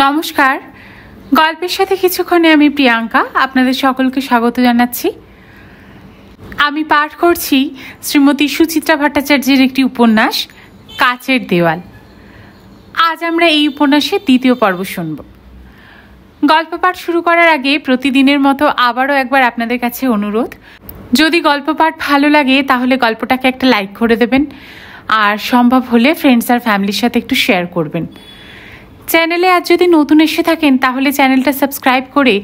নমস্কার, গল্পের সাথে কিছুক্ষণে আমি প্রিয়াঙ্কা আপনাদের সকলকে স্বাগত জানাচ্ছি। আমি পাঠ করছি শ্রীমতী সুচিত্রা ভট্টাচার্যের একটি উপন্যাস কাচের দেওয়াল। আজ আমরা এই উপন্যাসের দ্বিতীয় পর্ব শুনব। গল্প পাঠ শুরু করার আগে প্রতিদিনের মতো আবারও একবার আপনাদের কাছে অনুরোধ, যদি গল্প পাঠ ভালো লাগে তাহলে গল্পটাকে একটা লাইক করে দেবেন, আর সম্ভব হলে ফ্রেন্ডস আর ফ্যামিলির সাথে একটু শেয়ার করবেন। চ্যানেলে আজ যদি নতুন এসে থাকেন তাহলে চ্যানেলটা সাবস্ক্রাইব করে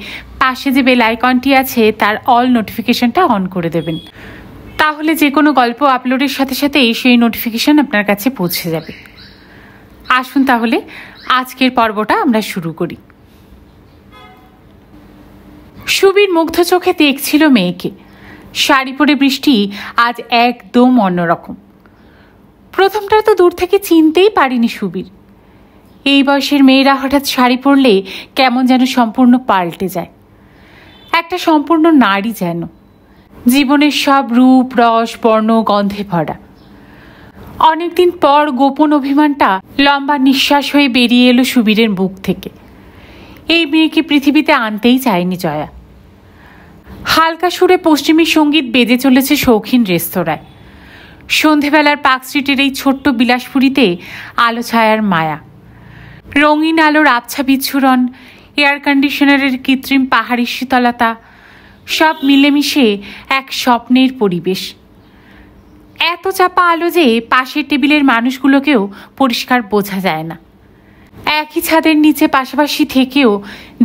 পাশে যে বেল আইকনটি আছে তার অল নোটিফিকেশনটা অন করে দেবেন, তাহলে যে কোনো গল্প আপলোডের সাথে সাথেই সেই নোটিফিকেশন আপনার কাছে পৌঁছে যাবে। আসুন তাহলে আজকের পর্বটা আমরা শুরু করি। সুবীর মুগ্ধ চোখে দেখছিল মেয়েকে। শাড়ি পরে বৃষ্টি আজ একদম অন্যরকম। প্রথমটা তো দূর থেকে চিনতেই পারিনি সুবীর। এই বয়সের মেয়েরা হঠাৎ শাড়ি পরলে কেমন যেন সম্পূর্ণ পাল্টে যায়, একটা সম্পূর্ণ নারী যেন, জীবনের সব রূপ রস বর্ণ গন্ধে ভরা। অনেকদিন পর গোপন অভিমানটা লম্বা নিঃশ্বাস হয়ে বেরিয়ে এলো সুবীরের বুক থেকে। এই মেয়েকে পৃথিবীতে আনতেই চায়নি জয়া। হালকা সুরে পশ্চিমী সঙ্গীত বেজে চলেছে শৌখিন রেস্তোরাঁয়। সন্ধেবেলার পার্ক স্ট্রিটের এই ছোট্ট বিলাসপুরীতে আলো ছায়ার মায়া, রঙিন আলোর আবছা বিচ্ছুরণ, এয়ার কন্ডিশনারের কৃত্রিম পাহাড়ি শীতলতা, সব মিলেমিশে এক স্বপ্নের পরিবেশ। এত চাপা আলো যে পাশের টেবিলের মানুষগুলোকেও পরিষ্কার বোঝা যায় না। একই ছাদের নিচে পাশাপাশি থেকেও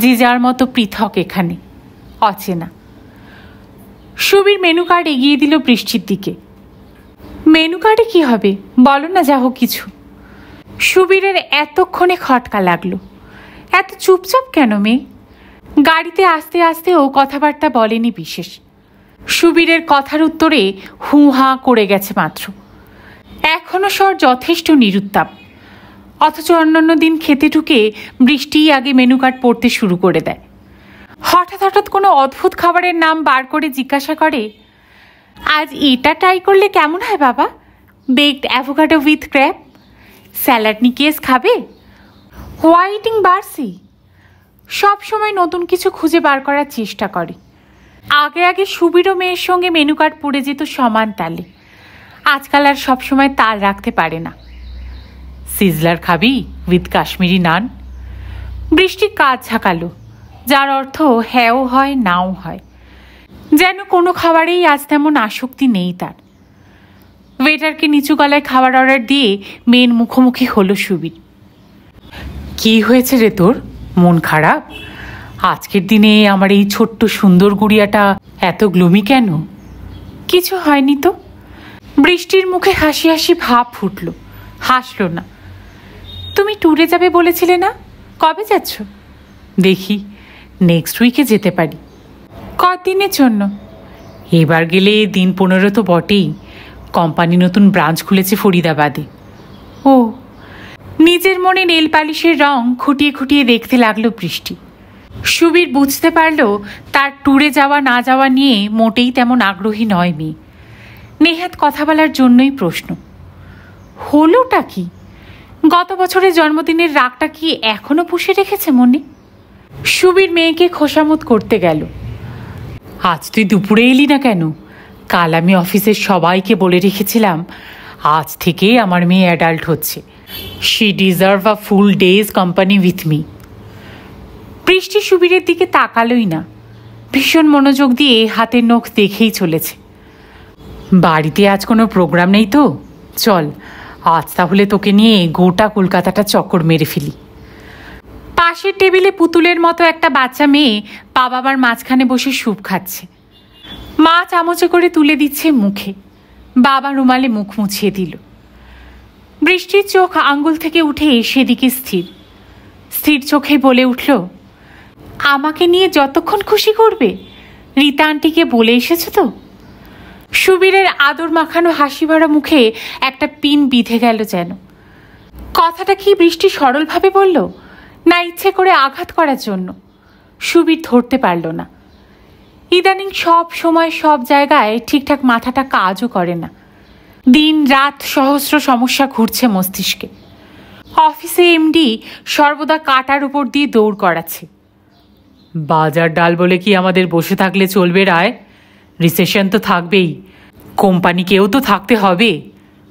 যে যার মতো পৃথক, এখানে অচেনা। সুবীর মেনু কার্ড এগিয়ে দিল বৃষ্টির দিকে। মেনু কার্ডে কি হবে বলো না, যা হোক কিছু। সুবীরের এতক্ষণে খটকা লাগলো। এত চুপচাপ কেন মেয়ে? গাড়িতে আস্তে আস্তেও কথাবার্তা বলেনি বিশেষ। সুবীরের কথার উত্তরে হু হা করে গেছে মাত্র। এখনো স্বর যথেষ্ট নিরুত্তাপ, অথচ অন্যান্য দিন খেতে ঢুকে বৃষ্টিই আগে মেনু কার্ড পড়তে শুরু করে দেয়। হঠাৎ হঠাৎ কোনো অদ্ভুত খাবারের নাম বার করে জিজ্ঞাসা করে, আজ এটা ট্রাই করলে কেমন হয় বাবা? Baked avocado with crab. Salad nicoise খাবে? Whiting Bercy. সব সময় নতুন কিছু খুঁজে বার করার চেষ্টা করে। আগে আগে সুবীরও মেয়ের সঙ্গে মেনু কার্ড পড়ে যেত সমান তালে, আজকাল আর সবসময় তাল রাখতে পারে না। সিজলার খাবি উইথ কাশ্মীরি নান? বৃষ্টি কাজ ঝাঁকালো, যার অর্থ হ্যাঁও হয় নাও হয়। যেন কোনো খাবারেই আজ তেমন আসক্তি নেই তার। ওয়েটারকে নিচু গলায় খাবার অর্ডার দিয়ে মেয়ের মুখোমুখি হলো সুবীর। কি হয়েছে রে তোর? মন খারাপ? আজকের দিনে আমার এই ছোট্ট সুন্দর গুড়িয়াটা এত গ্লুমি কেন? কিছু হয়নি তো। বৃষ্টির মুখে হাসি হাসি ভাব ফুটল, হাসলো না। তুমি ট্যুরে যাবে বলেছিলে না, কবে যাচ্ছ? দেখি নেক্সট উইকে যেতে পারি। কদিনের জন্য? এবার গেলে দিন 15 তো বটেই। কোম্পানি নতুন ব্রাঞ্চ খুলেছে ফরিদাবাদে। ও। নিজের মনে নেল পালিশের রং খুঁটিয়ে খুঁটিয়ে দেখতে লাগলো বৃষ্টি। সুবীর বুঝতে পারল তার ট্যুরে যাওয়া না যাওয়া নিয়ে মোটেই তেমন আগ্রহী নয় মেয়ে। নেহাত কথা বলার জন্যই প্রশ্ন। হলোটা কি? গত বছরের জন্মদিনের রাগটা কি এখনো পুষে রেখেছে মনে? সুবীর মেয়েকে খোশামত করতে গেল। আজ তুই দুপুরে এলি না কেন? কাল আমি অফিসের সবাইকে বলে রেখেছিলাম আজ থেকে আমার মেয়ে অ্যাডাল্ট হচ্ছে। She deserve a full days company with me. বৃষ্টি সুবীরের দিকে তাকালোই না, ভীষণ মনোযোগ দিয়ে হাতের নখ দেখেই চলেছে। বাড়িতে আজ কোনো প্রোগ্রাম নেই তো? চল আজ তাহলে তোকে নিয়ে গোটা কলকাতাটা চক্কর মেরে ফেলি। পাশের টেবিলে পুতুলের মতো একটা বাচ্চা মেয়ে বাবার মাঝখানে বসে স্যুপ খাচ্ছে। মা চামচে করে তুলে দিচ্ছে মুখে, বাবা রুমালে মুখ মুছিয়ে দিল। বৃষ্টির চোখ আঙ্গুল থেকে উঠে সেদিকে স্থির স্থির চোখে বলে উঠল, আমাকে নিয়ে যতক্ষণ খুশি করবে। রীতা আন্টিকে বলে এসেছো তো? সুবীরের আদর মাখানো হাসি ভরা মুখে একটা পিন বিঁধে গেল যেন। কথাটা কি বৃষ্টি সরলভাবে বলল, না ইচ্ছে করে আঘাত করার জন্য? সুবীর ধরতে পারল না। ইদানিং সব সময় সব জায়গায় ঠিকঠাক মাথাটা কাজও করে না। দিন রাত সহস্র সমস্যা ঘুরছে মস্তিষ্কে। অফিসে এমডি সর্বদা কাটার উপর দিয়ে দৌড় করাচ্ছে। বাজার ডাল বলে কি আমাদের বসে থাকলে চলবে রায়? রিসেশন তো থাকবেই, কোম্পানিকেও তো থাকতে হবে।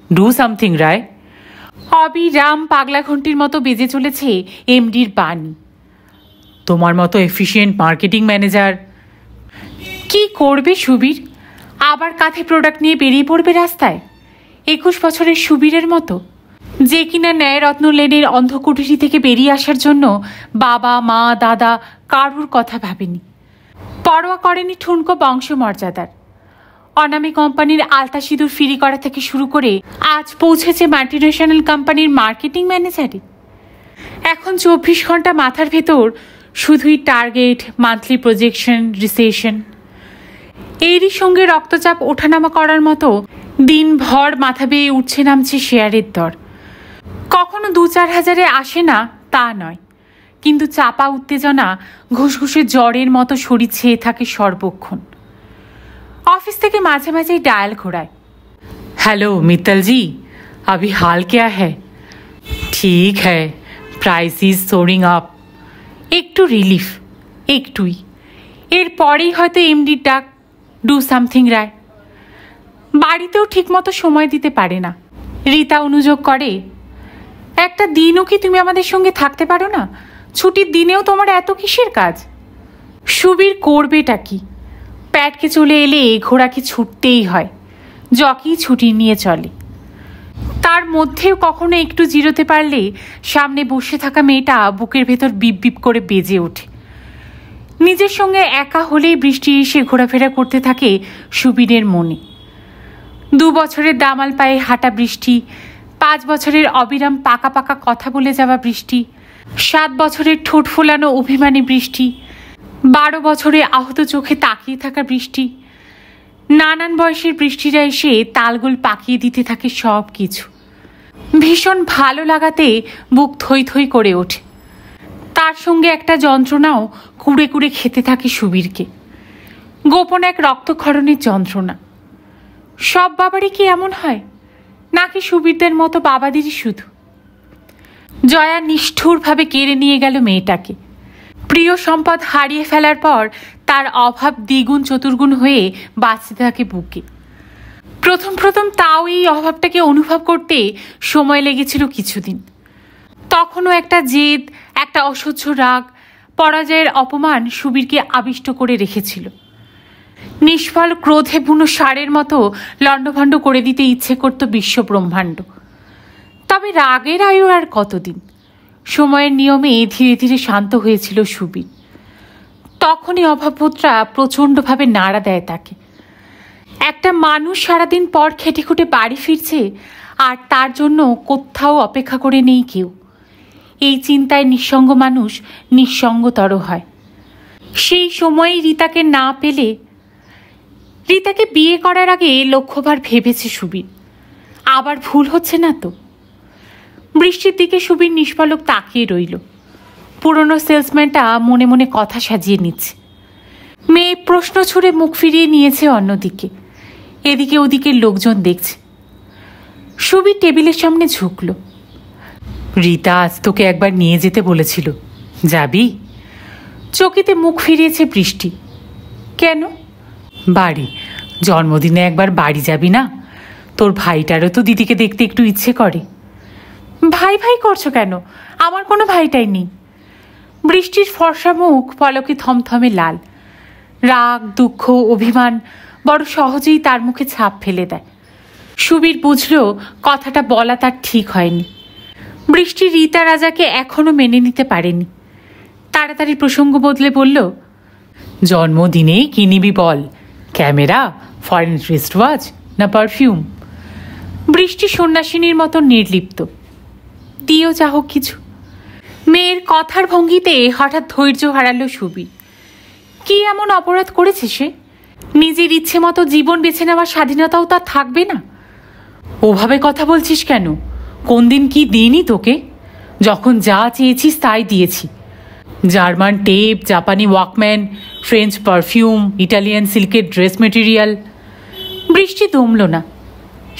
ডু সামথিং রায়। অবিরাম পাগলা ঘন্টির মতো বেজে চলেছে এমডির বাণী। তোমার মতো এফিশিয়েন্ট মার্কেটিং ম্যানেজার কি করবে সুবীর? আবার কাঁধে প্রোডাক্ট নিয়ে বেরিয়ে পড়বে রাস্তায় 21 বছরের সুবীরের মতো, যে কিনা ন্যায়রত্ন লেনের অন্ধকুটিরি থেকে বেরিয়ে আসার জন্য বাবা মা দাদা কারুর কথা ভাবেনি, পরোয়া করেনি ঠুনকো বংশমর্যাদার। অনামী কোম্পানির আলতা সিঁদুর ফিরি করা থেকে শুরু করে আজ পৌঁছেছে মাল্টিনেশনাল কোম্পানির মার্কেটিং ম্যানেজারে। এখন 24 ঘন্টা মাথার ভেতর শুধুই টার্গেট, মান্থলি প্রজেকশন, রিসেশন। এরই সঙ্গে রক্তচাপ ওঠানামা করার মতো দিনভর মাথা বেয়ে উঠছে নামছে শেয়ারের দর। কখনো 2-4 হাজারে আসে না তা নয়, কিন্তু চাপা উত্তেজনা ঘুষঘুষে জ্বরের মতো শরীর ছেয়ে থাকে সর্বক্ষণ। অফিস থেকে মাঝে মাঝেই ডায়াল ঘোরায়। হ্যালো মিত্তল জি, अभी हाल क्या है? ठीक है, प्राइस इज सोरिंग अप। একটু রিলিফ, একটুই। এরপরেই হয়তো এমডির ডাক, ডু সামথিং রায়। বাড়িতেও ঠিকমতো সময় দিতে পারে না। রীতা অনুযোগ করে, একটা দিনও কি তুমি আমাদের সঙ্গে থাকতে পারো না? ছুটির দিনেও তোমার এত কিসের কাজ? সুবীর করবেটা কি? প্যাটকে চলে এলে ঘোড়াকে ছুটতেই হয়, জকি ছুটি নিয়ে চলে। তার মধ্যেও কখনো একটু জিরোতে পারলে সামনে বসে থাকা মেয়েটা বুকের ভেতর বিপ বিপ করে বেজে ওঠে। নিজের সঙ্গে একা হলেই বৃষ্টি এসে ঘোরাফেরা করতে থাকে সুবীরের মনে। 2 বছরের দামাল পায়ে হাঁটা বৃষ্টি, 5 বছরের অবিরাম পাকা পাকা কথা বলে যাওয়া বৃষ্টি, 7 বছরের ঠোঁট ফোলানো অভিমানী বৃষ্টি, 12 বছরে আহত চোখে তাকিয়ে থাকা বৃষ্টি। নানান বয়সের বৃষ্টিরা এসে তালগোল পাকিয়ে দিতে থাকে সব কিছু। ভীষণ ভালো লাগাতে বুক থই থই করে ওঠে। তার সঙ্গে একটা যন্ত্রণাও কুড়ে কুড়ে খেতে থাকে সুবীরকে, গোপন এক রক্তক্ষরণের যন্ত্রণা। সব বাবারই কি এমন হয়, নাকি সুবীরদের মতো বাবাদেরই শুধু? জয়া নিষ্ঠুরভাবে কেড়ে নিয়ে গেল মেয়েটাকে। প্রিয় সম্পদ হারিয়ে ফেলার পর তার অভাব দ্বিগুণ চতুর্গুণ হয়ে বাঁচতে থাকে বুকে। প্রথম প্রথম তাও এই অভাবটাকে অনুভব করতে সময় লেগেছিল কিছুদিন। তখনও একটা জেদ, একটা অসহ্য রাগ, পরাজয়ের অপমান সুবীরকে আবিষ্ট করে রেখেছিল। নিষ্ফল ক্রোধে বুনো ষাঁড়ের মতো লণ্ডভণ্ড করে দিতে ইচ্ছে করত বিশ্ব ব্রহ্মাণ্ড। তবে রাগের আয়ু আর কতদিন? সময়ের নিয়মে ধীরে ধীরে শান্ত হয়েছিল সুবীর। তখনই অভাববোধটা প্রচণ্ডভাবে নাড়া দেয় তাকে। একটা মানুষ সারাদিন পর খেটে খুঁটে বাড়ি ফিরছে, আর তার জন্য কোথাও অপেক্ষা করে নেই কেউ। এই চিন্তায় নিঃসঙ্গ মানুষ নিঃসঙ্গতর হয়। সেই সময়েই রীতাকে না পেলে, রীতাকে বিয়ে করার আগে লক্ষ্যবার ভেবেছে সুবীর। আবার ভুল হচ্ছে না তো? বৃষ্টির দিকে সুবীর নিষ্পলক তাকিয়ে রইল। পুরনো সেলসম্যানটা মনে মনে কথা সাজিয়ে নিচ্ছে। মেয়ে প্রশ্ন ছুড়ে মুখ ফিরিয়ে নিয়েছে অন্যদিকে। এদিকে ওদিকে লোকজন দেখছে। সুবীর টেবিলের সামনে ঝুঁকল। রীতা আজ তোকে একবার নিয়ে যেতে বলেছিল, যাবি? চকিতে মুখ ফিরিয়েছে বৃষ্টি। কেন? বাড়ি, জন্মদিনে একবার বাড়ি যাবি না? তোর ভাইটারও তো দিদিকে দেখতে একটু ইচ্ছে করে। ভাই ভাই করছো কেন? আমার কোনো ভাইটাই নেই। বৃষ্টির ফর্সা মুখ পলকে থমথমে লাল। রাগ, দুঃখ, অভিমান বড় সহজেই তার মুখে ছাপ ফেলে দেয়। সুবীর বুঝল কথাটা বলা তার ঠিক হয়নি। বৃষ্টি রীতা রাজাকে এখনো মেনে নিতে পারেনি। তাড়াতাড়ি প্রসঙ্গ বদলে বলল, জন্মদিনে কি নিবি বল? ক্যামেরা, ফরেন রিস্ট ওয়াচ না পারফিউম? বৃষ্টি সন্ন্যাসিনীর মতো নির্লিপ্ত। দিও যা হোক কিছু। মেয়ের কথার ভঙ্গিতে হঠাৎ ধৈর্য হারালো সুবীর। কি এমন অপরাধ করেছে সে? নিজের ইচ্ছে মতো জীবন বেছে নেওয়ার স্বাধীনতাও তার থাকবে না? ওভাবে কথা বলছিস কেন? কোন দিন কি দিইনি তোকে? যখন যা চেয়েছিস তাই দিয়েছি। জার্মান টেপ, জাপানি ওয়াকম্যান, ফ্রেঞ্চ পারফিউম, ইটালিয়ান সিল্কের ড্রেস মেটেরিয়াল। বৃষ্টি দমল না।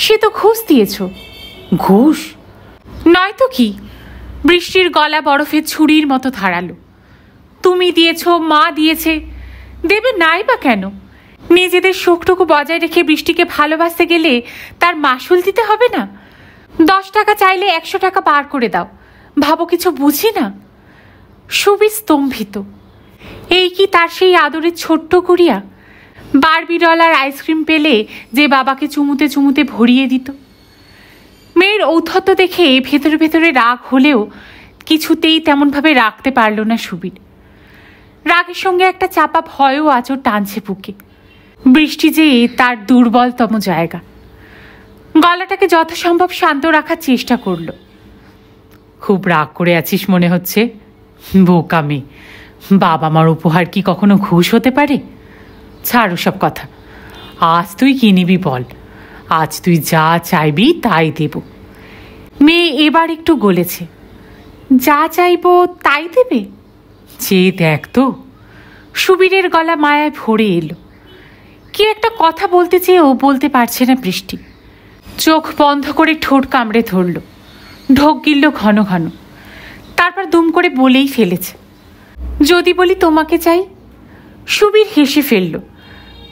সে তো ঘুষ দিয়েছ। ঘুষ নয়তো কি? বৃষ্টির গলা বরফের ছুরির মতো ধারালো। তুমি দিয়েছ, মা দিয়েছে, দেবে নাই বা কেন? নিজেদের শোকটুকু বজায় রেখে বৃষ্টিকে ভালোবাসতে গেলে তার মাসুল দিতে হবে না? 10 টাকা চাইলে 100 টাকা বার করে দাও। ভাবো কিছু বুঝি না? সুবীর স্তম্ভিত। এই কি তার সেই আদরের ছোট্ট গুড়িয়া? বারবি ডলার আইসক্রিম পেলে যে বাবাকে চুমুতে চুমুতে ভরিয়ে দিত। মেয়ের ঔদ্ধত্য দেখে ভেতরে ভেতরে রাগ হলেও কিছুতেই তেমনভাবে রাখতে পারল না সুবীর। রাগের সঙ্গে একটা চাপা ভয়ও আচর টানছে বুকে। বৃষ্টি যে তার দুর্বলতম জায়গা। গলাটাকে যথাসম্ভব শান্ত রাখার চেষ্টা করল। খুব রাগ করে আছিস মনে হচ্ছে। বোকা মেয়ে, বাবা মার উপহার কি কখনো ঘুষ হতে পারে? ছাড়ো সব কথা। আজ তুই কি নিবি বল? আজ তুই যা চাইবি তাই দেব। মেয়ে এবার একটু গলেছে। যা চাইব তাই দেবে? চেয়ে দেখ তো। সুবীরের গলা মায়ায় ভরে এলো। কি একটা কথা বলতে চেয়েও বলতে পারছে না বৃষ্টি। চোখ বন্ধ করে ঠোঁট কামড়ে ধরল, ঢোক গিলল ঘন ঘন। তারপর দুম করে বলেই ফেলেছে, যদি বলি তোমাকে চাই। সুবীর হেসে ফেলল।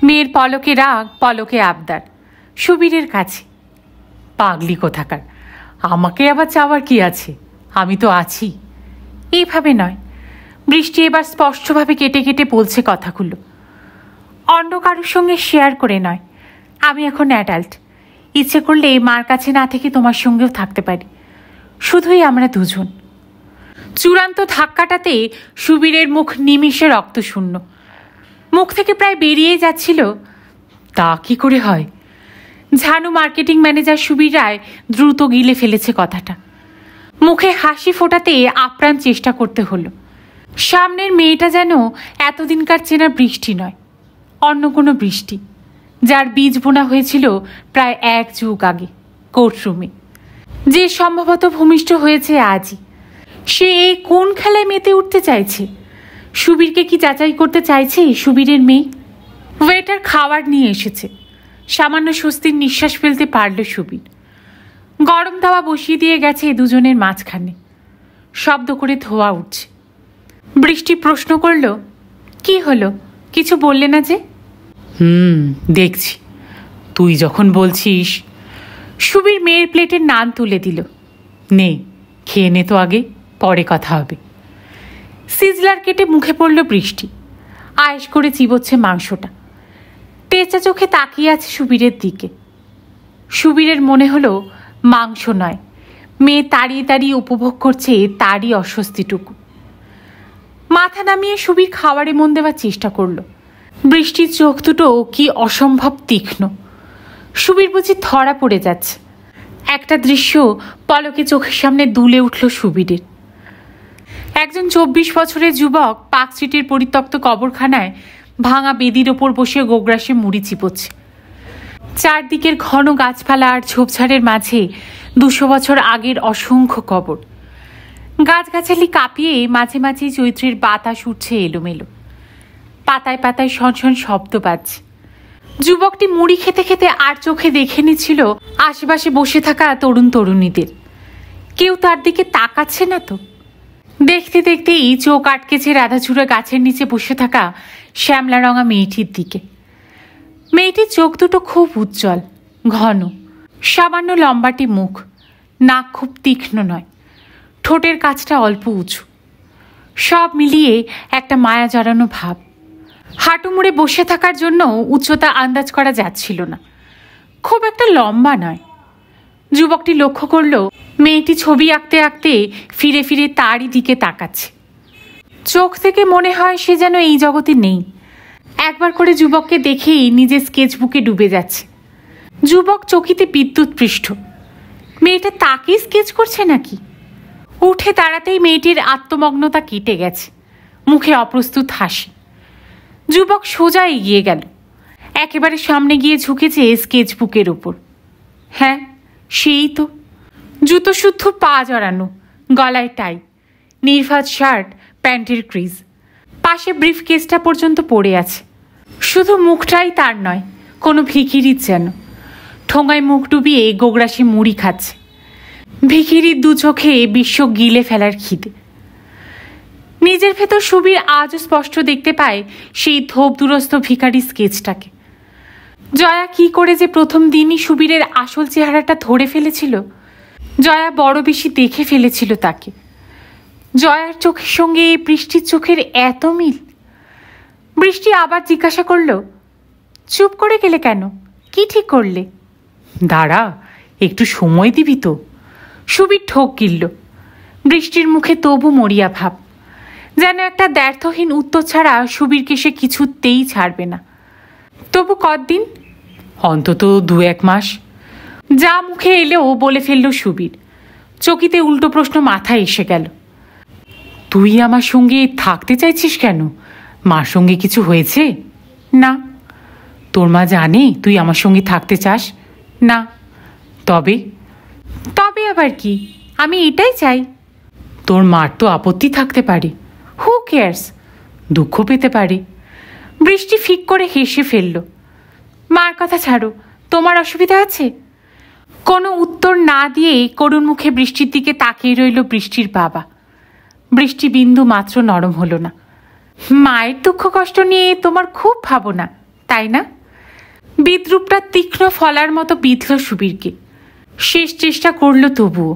মেয়ের পলকে রাগ, পলকে আবদার। সুবীরের কাছে। পাগলি কোথাকার, আমাকে আবার চাওয়ার কি আছে? আমি তো আছি। এইভাবে নয়। বৃষ্টি এবার স্পষ্টভাবে কেটে কেটে বলছে কথাগুলো। অন্য কারোর সঙ্গে শেয়ার করে নয়। আমি এখন অ্যাডাল্ট। ইচ্ছে করলে মার কাছে না থেকে তোমার সঙ্গেও থাকতে পারি। শুধুই আমরা দুজন। চূড়ান্ত ধাক্কাটাতে সুবীরের মুখ নিমিষে রক্তশূন্য। মুখ থেকে প্রায় বেরিয়ে যাচ্ছিল, তা কি করে হয়? ঝানু মার্কেটিং ম্যানেজার সুবীর রায় দ্রুত গিলে ফেলেছে কথাটা। মুখে হাসি ফোটাতে আপ্রাণ চেষ্টা করতে হলো। সামনের মেয়েটা যেন এতদিনকার চেনা বৃষ্টি নয়, অন্য কোনো বৃষ্টি, যার বীজ বোনা হয়েছিল প্রায় 1 যুগ আগে কোর্টরুমে, যে সম্ভবত ভূমিষ্ঠ হয়েছে আজই। সে এই কোন খেলায় মেতে উঠতে চাইছে? সুবীরকে কি যাচাই করতে চাইছে সুবীরের মেয়ে? ওয়েটার খাবার নিয়ে এসেছে। সামান্য স্বস্তির নিঃশ্বাস ফেলতে পারল সুবীর। গরম তাওয়া বসিয়ে দিয়ে গেছে দুজনের মাঝখানে। শব্দ করে ধোয়া উঠছে। বৃষ্টি প্রশ্ন করল, কি হলো? কিছু বললে না যে? দেখছি, তুই যখন বলছিস। সুবীর মেয়ের প্লেটের নান তুলে দিল। নে, খেয়ে নে তো আগে, পরে কথা হবে। সিজলার কেটে মুখে পড়ল বৃষ্টি। আয়েশ করে চিবোচ্ছে মাংসটা। তেচা চোখে তাকিয়ে আছে সুবীরের দিকে। সুবীরের মনে হলো মাংস নয়, মেয়ে তাড়িয়ে তাড়িয়ে উপভোগ করছে তারই অস্বস্তিটুকু। মাথা নামিয়ে সুবীর খাবারে মন দেওয়ার চেষ্টা করল। বৃষ্টির চোখ দুটো কি অসম্ভব তীক্ষ্ণ। সুবীর বুঝি ধরা পড়ে যাচ্ছে। একটা দৃশ্য পলকে চোখের সামনে দুলে উঠল সুবীরের। একজন 24 বছরের যুবক পার্ক স্ট্রিটের পরিত্যক্ত কবরখানায় ভাঙা বেদির ওপর বসে গোগ্রাসে মুড়ি চিবোচ্ছে। চারদিকের ঘন গাছপালা আর ঝোপঝাড়ের মাঝে 200 বছর আগের অসংখ্য কবর। গাছগাছালি কাঁপিয়ে মাঝে মাঝে চৈত্রের বাতাস উঠছে এলোমেলো। পাতায় পাতায় শনশন শব্দ পাচ্ছে। যুবকটি মুড়ি খেতে খেতে আর চোখে দেখে নিচ্ছিল আশেপাশে বসে থাকা তরুণ তরুণীদের। কেউ তার দিকে তাকাচ্ছে না তো। দেখতে দেখতেই চোখ আটকেছে রাধাচূড়া গাছের নিচে বসে থাকা শ্যামলা রঙা মেয়েটির দিকে। মেয়েটির চোখ দুটো খুব উজ্জ্বল, ঘন, সামান্য লম্বাটে মুখ, নাক খুব তীক্ষ্ণ নয়, ঠোঁটের কাছটা অল্প উঁচু। সব মিলিয়ে একটা মায়া জড়ানো ভাব। হাঁটু মুড়ে বসে থাকার জন্য উচ্চতা আন্দাজ করা যাচ্ছিল না। খুব একটা লম্বা নয়। যুবকটি লক্ষ্য করল মেয়েটি ছবি আঁকতে আঁকতে ফিরে ফিরে তারই দিকে তাকাচ্ছে। চোখ থেকে মনে হয় সে যেন এই জগতে নেই। একবার করে যুবককে দেখেই নিজের স্কেচবুকে ডুবে যাচ্ছে। যুবক চকিতে বিদ্যুৎ পৃষ্ঠ। মেয়েটা তাকেই স্কেচ করছে নাকি? উঠে দাঁড়াতেই মেয়েটির আত্মমগ্নতা কেটে গেছে। মুখে অপ্রস্তুত হাসি। যুবক সোজা এগিয়ে গেল। একেবারে সামনে গিয়ে ঝুঁকেছে স্কেচবুকের উপর। হ্যাঁ, সেই তো। জুতো শুদ্ধ পা জড়ানো, গলায় টাই, নির্ভাজ শার্ট, প্যান্টের ক্রিজ, পাশে ব্রিফ কেসটা পর্যন্ত পড়ে আছে। শুধু মুখটাই তার নয়, কোনো ভিখিরির যেন। ঠোঙায় মুখ ডুবিয়ে গোগ্রাসে মুড়ি খাচ্ছে। ভিখিরির দু চোখে বিশ্ব গিলে ফেলার খিদে। নিজের ভেতর সুবীর আজও স্পষ্ট দেখতে পায় সেই ধোপ দুরস্ত ভিখারির স্কেচটাকে। জয়া কি করে যে প্রথম দিনই সুবীরের আসল চেহারাটা ধরে ফেলেছিল। জয়া বড় বেশি দেখে ফেলেছিল তাকে। জয়ার চোখের সঙ্গে বৃষ্টির চোখের এত মিল। বৃষ্টি আবার জিজ্ঞাসা করল, চুপ করে গেলে কেন? কি ঠিক করলে? দাঁড়া, একটু সময় দিবি তো। সুবীর ঠোক গিলল। বৃষ্টির মুখে তবু মরিয়া ভাব, যেন একটা দ্ব্যর্থহীন উত্তর ছাড়া সুবীরকে সে কিছুতেই ছাড়বে না। তবু কতদিন? অন্তত 2-1 মাস। যা মুখে এলেও বলে ফেলল সুবীর। চকিতে উল্টো প্রশ্ন মাথায় এসে গেল, তুই আমার সঙ্গে থাকতে চাইছিস কেন? মার সঙ্গে কিছু হয়েছে? না। তোর মা জানে তুই আমার সঙ্গে থাকতে চাস? না। তবে? তবে আবার কি? আমি এটাই চাই। তোর মার তো আপত্তি থাকতে পারে। Who cares? দুঃখ পেতে পারে। বৃষ্টি ফিক করে হেসে ফেলল। মার কথা ছাড়ো, তোমার অসুবিধা আছে? কোনো উত্তর না দিয়েই করুণ মুখে বৃষ্টির দিকে তাকিয়ে রইল বৃষ্টির বাবা। বৃষ্টি বিন্দু মাত্র নরম হলো না। মায়ের দুঃখ কষ্ট নিয়ে তোমার খুব ভাবনা, তাই না? বিদ্রূপটা তীক্ষ্ণ ফলার মতো বিঁধল সুবীরকে। শেষ চেষ্টা করল তবুও।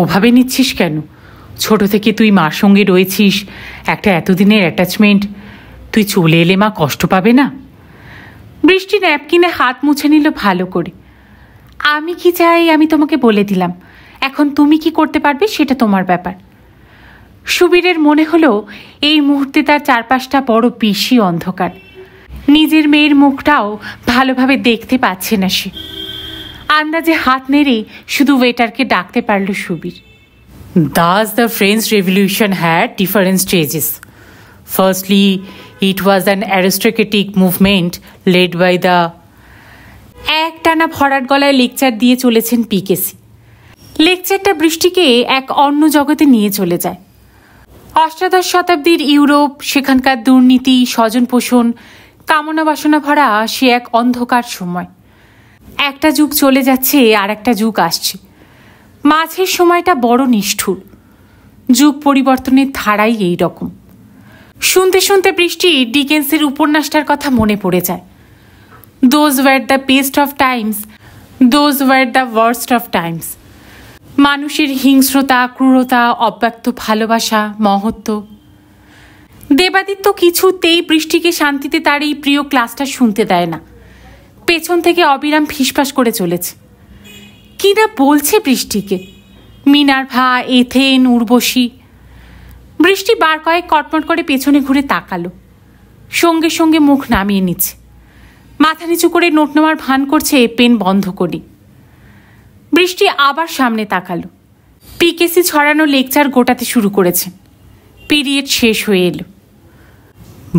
ওভাবে নিচ্ছিস কেন? ছোট থেকে তুই মার সঙ্গে রয়েছিস, একটা এতদিনের অ্যাটাচমেন্ট। তুই চলে এলে মা কষ্ট পাবে না? বৃষ্টি ন্যাপকিনে হাত মুছে নিল ভালো করে। আমি কি চাই আমি তোমাকে বলে দিলাম, এখন তুমি কি করতে পারবে সেটা তোমার ব্যাপার। সুবীরের মনে হলো এই মুহূর্তে তার চারপাশটা বড় বেশি অন্ধকার। নিজের মেয়ের মুখটাও ভালোভাবে দেখতে পাচ্ছে না সে। আন্দাজে হাত নেড়ে শুধু ওয়েটারকে ডাকতে পারল Subir. Thus the French Revolution had different stages. Firstly, it was an aristocratic movement led by the... একটানা ভরাট গলায় লেকচার দিয়ে চলেছেন পিকেসি। লেকচারটা বৃষ্টিকে এক অন্য জগতে নিয়ে চলে যায়। অষ্টাদশ শতাব্দীর ইউরোপ, সেখানকার দুর্নীতি, স্বজন পোষণ, কামনা বাসনা ভরা সে এক অন্ধকার সময়। একটা যুগ চলে যাচ্ছে আর একটা যুগ আসছে। মাঝের সময়টা বড় নিষ্ঠুর। যুগ পরিবর্তনের ধারাই এই রকম। শুনতে শুনতে বৃষ্টি ডিকেন্সের উপন্যাসটার কথা মনে পড়ে যায়। Those were the best of Times, those were the worst of Times. মানুষের হিংস্রতা, ক্রূরতা, অব্যক্ত ভালোবাসা, মহত্ব। দেবাদিত্য কিছুতেই বৃষ্টিকে শান্তিতে তার এই প্রিয় ক্লাসটা শুনতে দেয় না। পেছন থেকে অবিরাম ফিসফাস করে চলেছে। কি না বলছে বৃষ্টিকে। মিনার্ভা, এথেন, উর্বশী। বৃষ্টি বার কয়েক কটমট করে পেছনে ঘুরে তাকালো। সঙ্গে সঙ্গে মুখ নামিয়ে নিচ্ছে। মাথা নিচু করে নোট নেওয়ার ভান করছে পেন বন্ধ করি। বৃষ্টি আবার সামনে তাকালো। পিকেসি ছড়ানো লেকচার গোটাতে শুরু করেছেন। পিরিয়ড শেষ হয়ে এলো।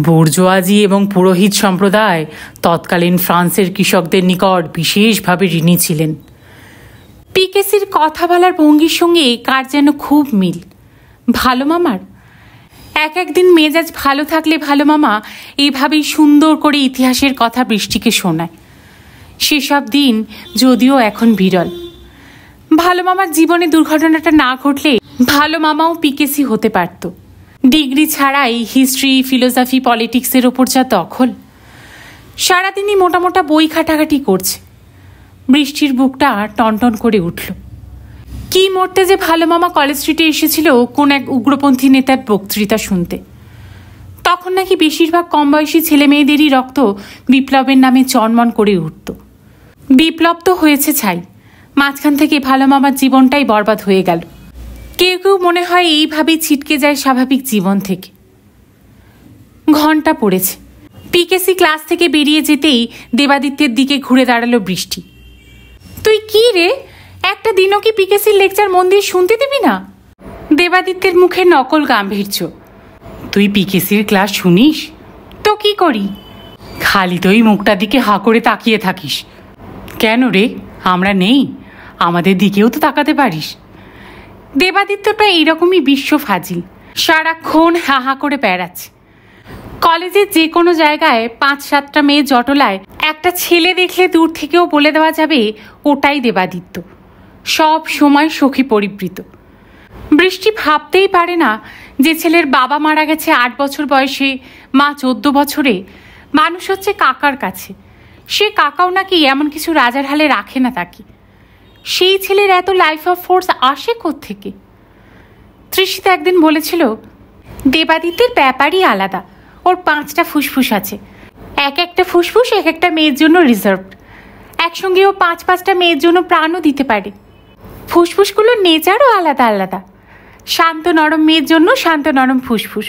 বুর্জোয়াজি এবং পুরোহিত সম্প্রদায় তৎকালীন ফ্রান্সের কৃষকদের নিকট বিশেষভাবে ঋণী ছিলেন। পিকেসির কথা বলার ভঙ্গির সঙ্গে কার যেন খুব মিল। ভালো মামার এক একদিন মেজাজ ভালো থাকলে ভালো মামা এইভাবেই সুন্দর করে ইতিহাসের কথা বৃষ্টিকে শোনায়। সেসব দিন যদিও এখন বিরল। ভালো মামার জীবনে দুর্ঘটনাটা না ঘটলে ভালো মামাও পিকেসি হতে পারত। ডিগ্রি ছাড়াই হিস্ট্রি, ফিলোসফি, পলিটিক্সের ওপর যা দখল। সারাদিনই মোটা মোটা বই ঘাটাঘাটি করছে। বৃষ্টির বুকটা টনটন করে উঠল। কি মরতে যে ভালো মামা কলেজ স্ট্রিটে এসেছিল কোন এক উগ্রপন্থী নেতার বক্তৃতা শুনতে। তখন নাকি বেশিরভাগ কম বয়সী ছেলে মেয়েদেরই রক্ত বিপ্লবের নামে চনমন করে উঠত। বিপ্লব তো হয়েছে ছাই, মাঝখান থেকে ভালো মামার জীবনটাই বরবাদ হয়ে গেল। কেউ কেউ মনে হয় এইভাবেই ছিটকে যায় স্বাভাবিক জীবন থেকে। ঘন্টা পড়েছে। পিকেসি ক্লাস থেকে বেরিয়ে যেতেই দেবাদিত্যের দিকে ঘুরে দাঁড়ালো বৃষ্টি। তুই কি রে, একটা দিনও কি পিকেসির লেকচার মন দিয়ে শুনতে দিবি না? দেবাদিত্যের মুখে নকল গাম্ভীর্য। তুই পিকেসির ক্লাস শুনিস? তো কি করি? খালি তো এই মুখটার দিকে হাঁ করে তাকিয়ে থাকিস কেন রে? আমরা নেই? আমাদের দিকেও তো তাকাতে পারিস। দেবাদিত্যটা এইরকমই বিশ্ব ফাজিল। সারাক্ষণ হা হা করে বেড়াচ্ছে। কলেজের যে কোনো জায়গায় 5-7টা মেয়ে জটলায় একটা ছেলে দেখলে দূর থেকেও বলে দেওয়া যাবে ওটাই দেবাদিত্য। সব সময় সখী পরিবৃত। বৃষ্টি ভাবতেই পারে না যে ছেলের বাবা মারা গেছে 8 বছর বয়সে, মা 14 বছরে, মানুষ হচ্ছে কাকার কাছে। সে কাকাও নাকি এমন কিছু রাজার হালে রাখে না তাকে। সেই ছেলের এত লাইফ অফ ফোর্স আসে কোত্থেকে? তৃষিতা একদিন বলেছিল, দেবাদিত্যের ব্যাপারই আলাদা। ওর 5টা ফুসফুস আছে, এক একটা ফুসফুস এক একটা মেয়ের জন্য রিজার্ভড। একসঙ্গে ও 5-5টা মেয়ের জন্য প্রাণও দিতে পারে। ফুসফুসগুলোর নেচারও আলাদা আলাদা। শান্ত নরম মেয়ের জন্য শান্ত নরম ফুসফুস,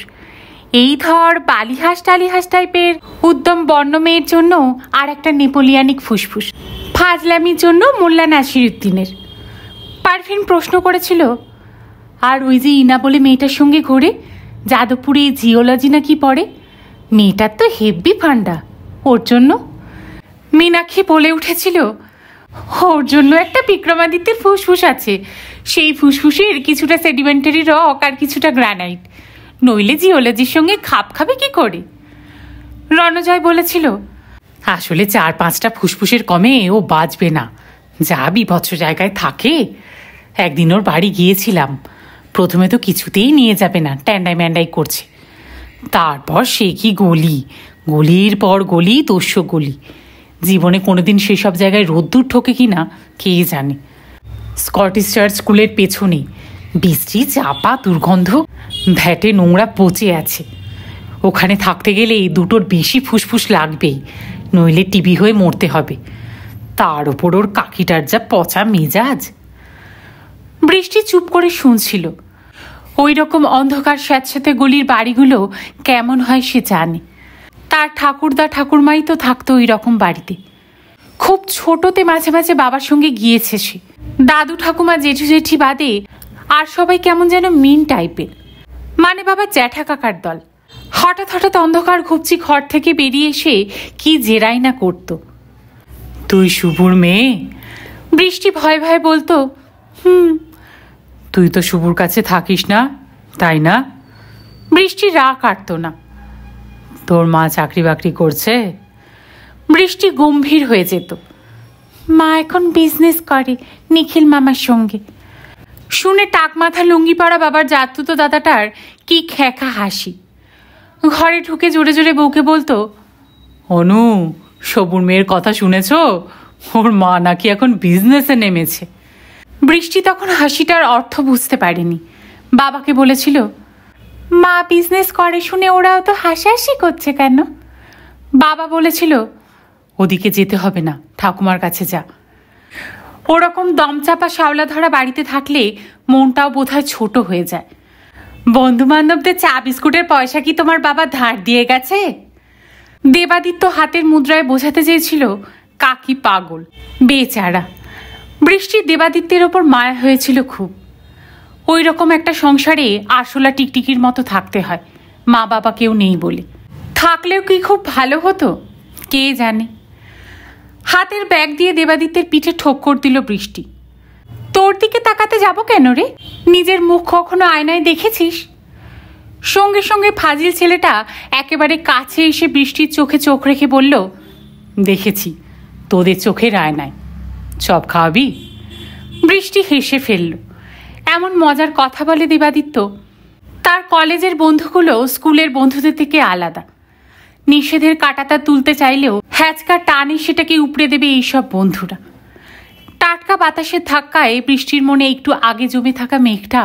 এই ধর বালিহাঁস টালিহাঁস টাইপের উদ্যম বর্ণ মেয়ের জন্য আর একটা নেপোলিয়ানিক ফুসফুস, ফাজলামির জন্য মোল্লা নাসিরুদ্দিনের। পারভিন প্রশ্ন করেছিল, আর ওই যে ইনা বলে মেয়েটার সঙ্গে ঘোরে, যাদবপুরে জিওলজি না কি পড়ে, মেয়েটার তো হেব্বি ফান্ডা, ওর জন্য? মীনাক্ষী বলে উঠেছিল, ওর জন্য একটা বিক্রমাদিত্যের ফুসফুস আছে, সেই ফুসফুসের কিছুটা সেডিমেন্টারি রক আর কিছুটা গ্রানাইট, নইলে জিওলজির সঙ্গে খাপ খাবে কি করে? রণজয় বলেছিল, আসলে 4-5টা ফুসফুসের কমে ও বাঁচবে না, যা বিভৎস জায়গায় থাকে। একদিন ওর বাড়ি গিয়েছিলাম, প্রথমে তো কিছুতেই নিয়ে যাবে না, ট্যান্ডাই ম্যান্ডাই করছে। তারপর সে কি গলি, গলির পর গলি, তোষ্য গলি। জীবনে কোনোদিন সেসব জায়গায় রোদ্দুর ঠোকে কি না কে জানে। স্কটিশ চার্চ স্কুলের পেছনে বৃষ্টি চাপা দুর্গন্ধ, ভ্যাটে নোংরা পচে আছে। ওখানে থাকতে গেলে 2টোর বেশি ফুসফুস লাগবেই, নইলে টিবি হয়ে মরতে হবে। তার ওপর ওর কাকিটার যা পচা মেজাজ। বৃষ্টি চুপ করে শুনছিল। ওই রকম অন্ধকার স্যাঁতস্যাঁতে গলির বাড়িগুলো কেমন হয় সে জানে। তার ঠাকুরদা ঠাকুরমাই তো থাকতো ওই রকম বাড়িতে। খুব ছোটতে মাঝে মাঝে বাবার সঙ্গে গিয়েছে সে। দাদু ঠাকুমা জেঠু জেঠি বাদে আর সবাই কেমন যেন মিন টাইপের, মানে বাবার জ্যাঠা কাকার দল। হঠাৎ হঠাৎ অন্ধকার ঘুপচি ঘর থেকে বেরিয়ে এসে কি জেরাই না করত। তুই শুভুর মেয়ে? বৃষ্টি ভয়ে ভয়ে বলতো, তুই তো শুভুর কাছে থাকিস না, তাই না? বৃষ্টি রাগ কাটত না। তোর মা চাকরি বাকরি করছে? বৃষ্টি গম্ভীর হয়ে যেত। মা এখন বিজনেস করে নিখিল মামার সঙ্গে। শুনে টাক মাথা লুঙ্গি পরা বাবার জাতুতো দাদাটার কি খেকা হাসি। ঘরে ঢুকে জোরে জোরে বউকে বলতো, অনু, সবুর মেয়ের কথা শুনেছ? ওর মা নাকি এখন বিজনেসে নেমেছে। বৃষ্টি তখন হাসিটার অর্থ বুঝতে পারেনি। বাবাকে বলেছিল, মা বিজনেস করে শুনে ওরাও তো হাসাহাসি করছে কেন? বাবা বলেছিল, ওদিকে যেতে হবে না, ঠাকুমার কাছে যা। ওরকম দমচাপা শাওলা ধরা বাড়িতে থাকলে মনটাও বোধহয় ছোট হয়ে যায়। বন্ধু বান্ধবদের চা বিস্কুটের পয়সা কি তোমার বাবা ধার দিয়ে গেছে? দেবাদিত্য হাতের মুদ্রায় বোঝাতে চেয়েছিল কাকি পাগল, বেচারা। বৃষ্টির দেবাদিত্যের ওপর মায়া হয়েছিল খুব। ওই রকম একটা সংসারে আরশোলা টিকটিকির মতো থাকতে হয়, মা বাবা কেউ নেই বলে। থাকলেও কি খুব ভালো হতো কে জানে। হাতের ব্যাগ দিয়ে দেবাদিত্যের পিঠে ঠোক্কর দিল বৃষ্টি। তোর দিকে তাকাতে যাব কেন রে? নিজের মুখ কখনো আয়নায় দেখেছিস? সঙ্গে সঙ্গে ফাজিল ছেলেটা একেবারে কাছে এসে বৃষ্টির চোখে চোখ রেখে বলল, দেখেছি তোদের চোখের আয়নায়। চপ খাওয়াবি? বৃষ্টি হেসে ফেলল। এমন মজার কথা বলে দেবাদিত্য। তার কলেজের বন্ধুগুলো স্কুলের বন্ধুদের থেকে আলাদা। নিষেধের কাঁটাতা তুলতে চাইলেও হ্যাচকা টানে সেটাকে উপড়ে দেবে এইসব বন্ধুরা। টাটকা বাতাসের ধাক্কায় বৃষ্টির মনে একটু আগে জমে থাকা মেঘটা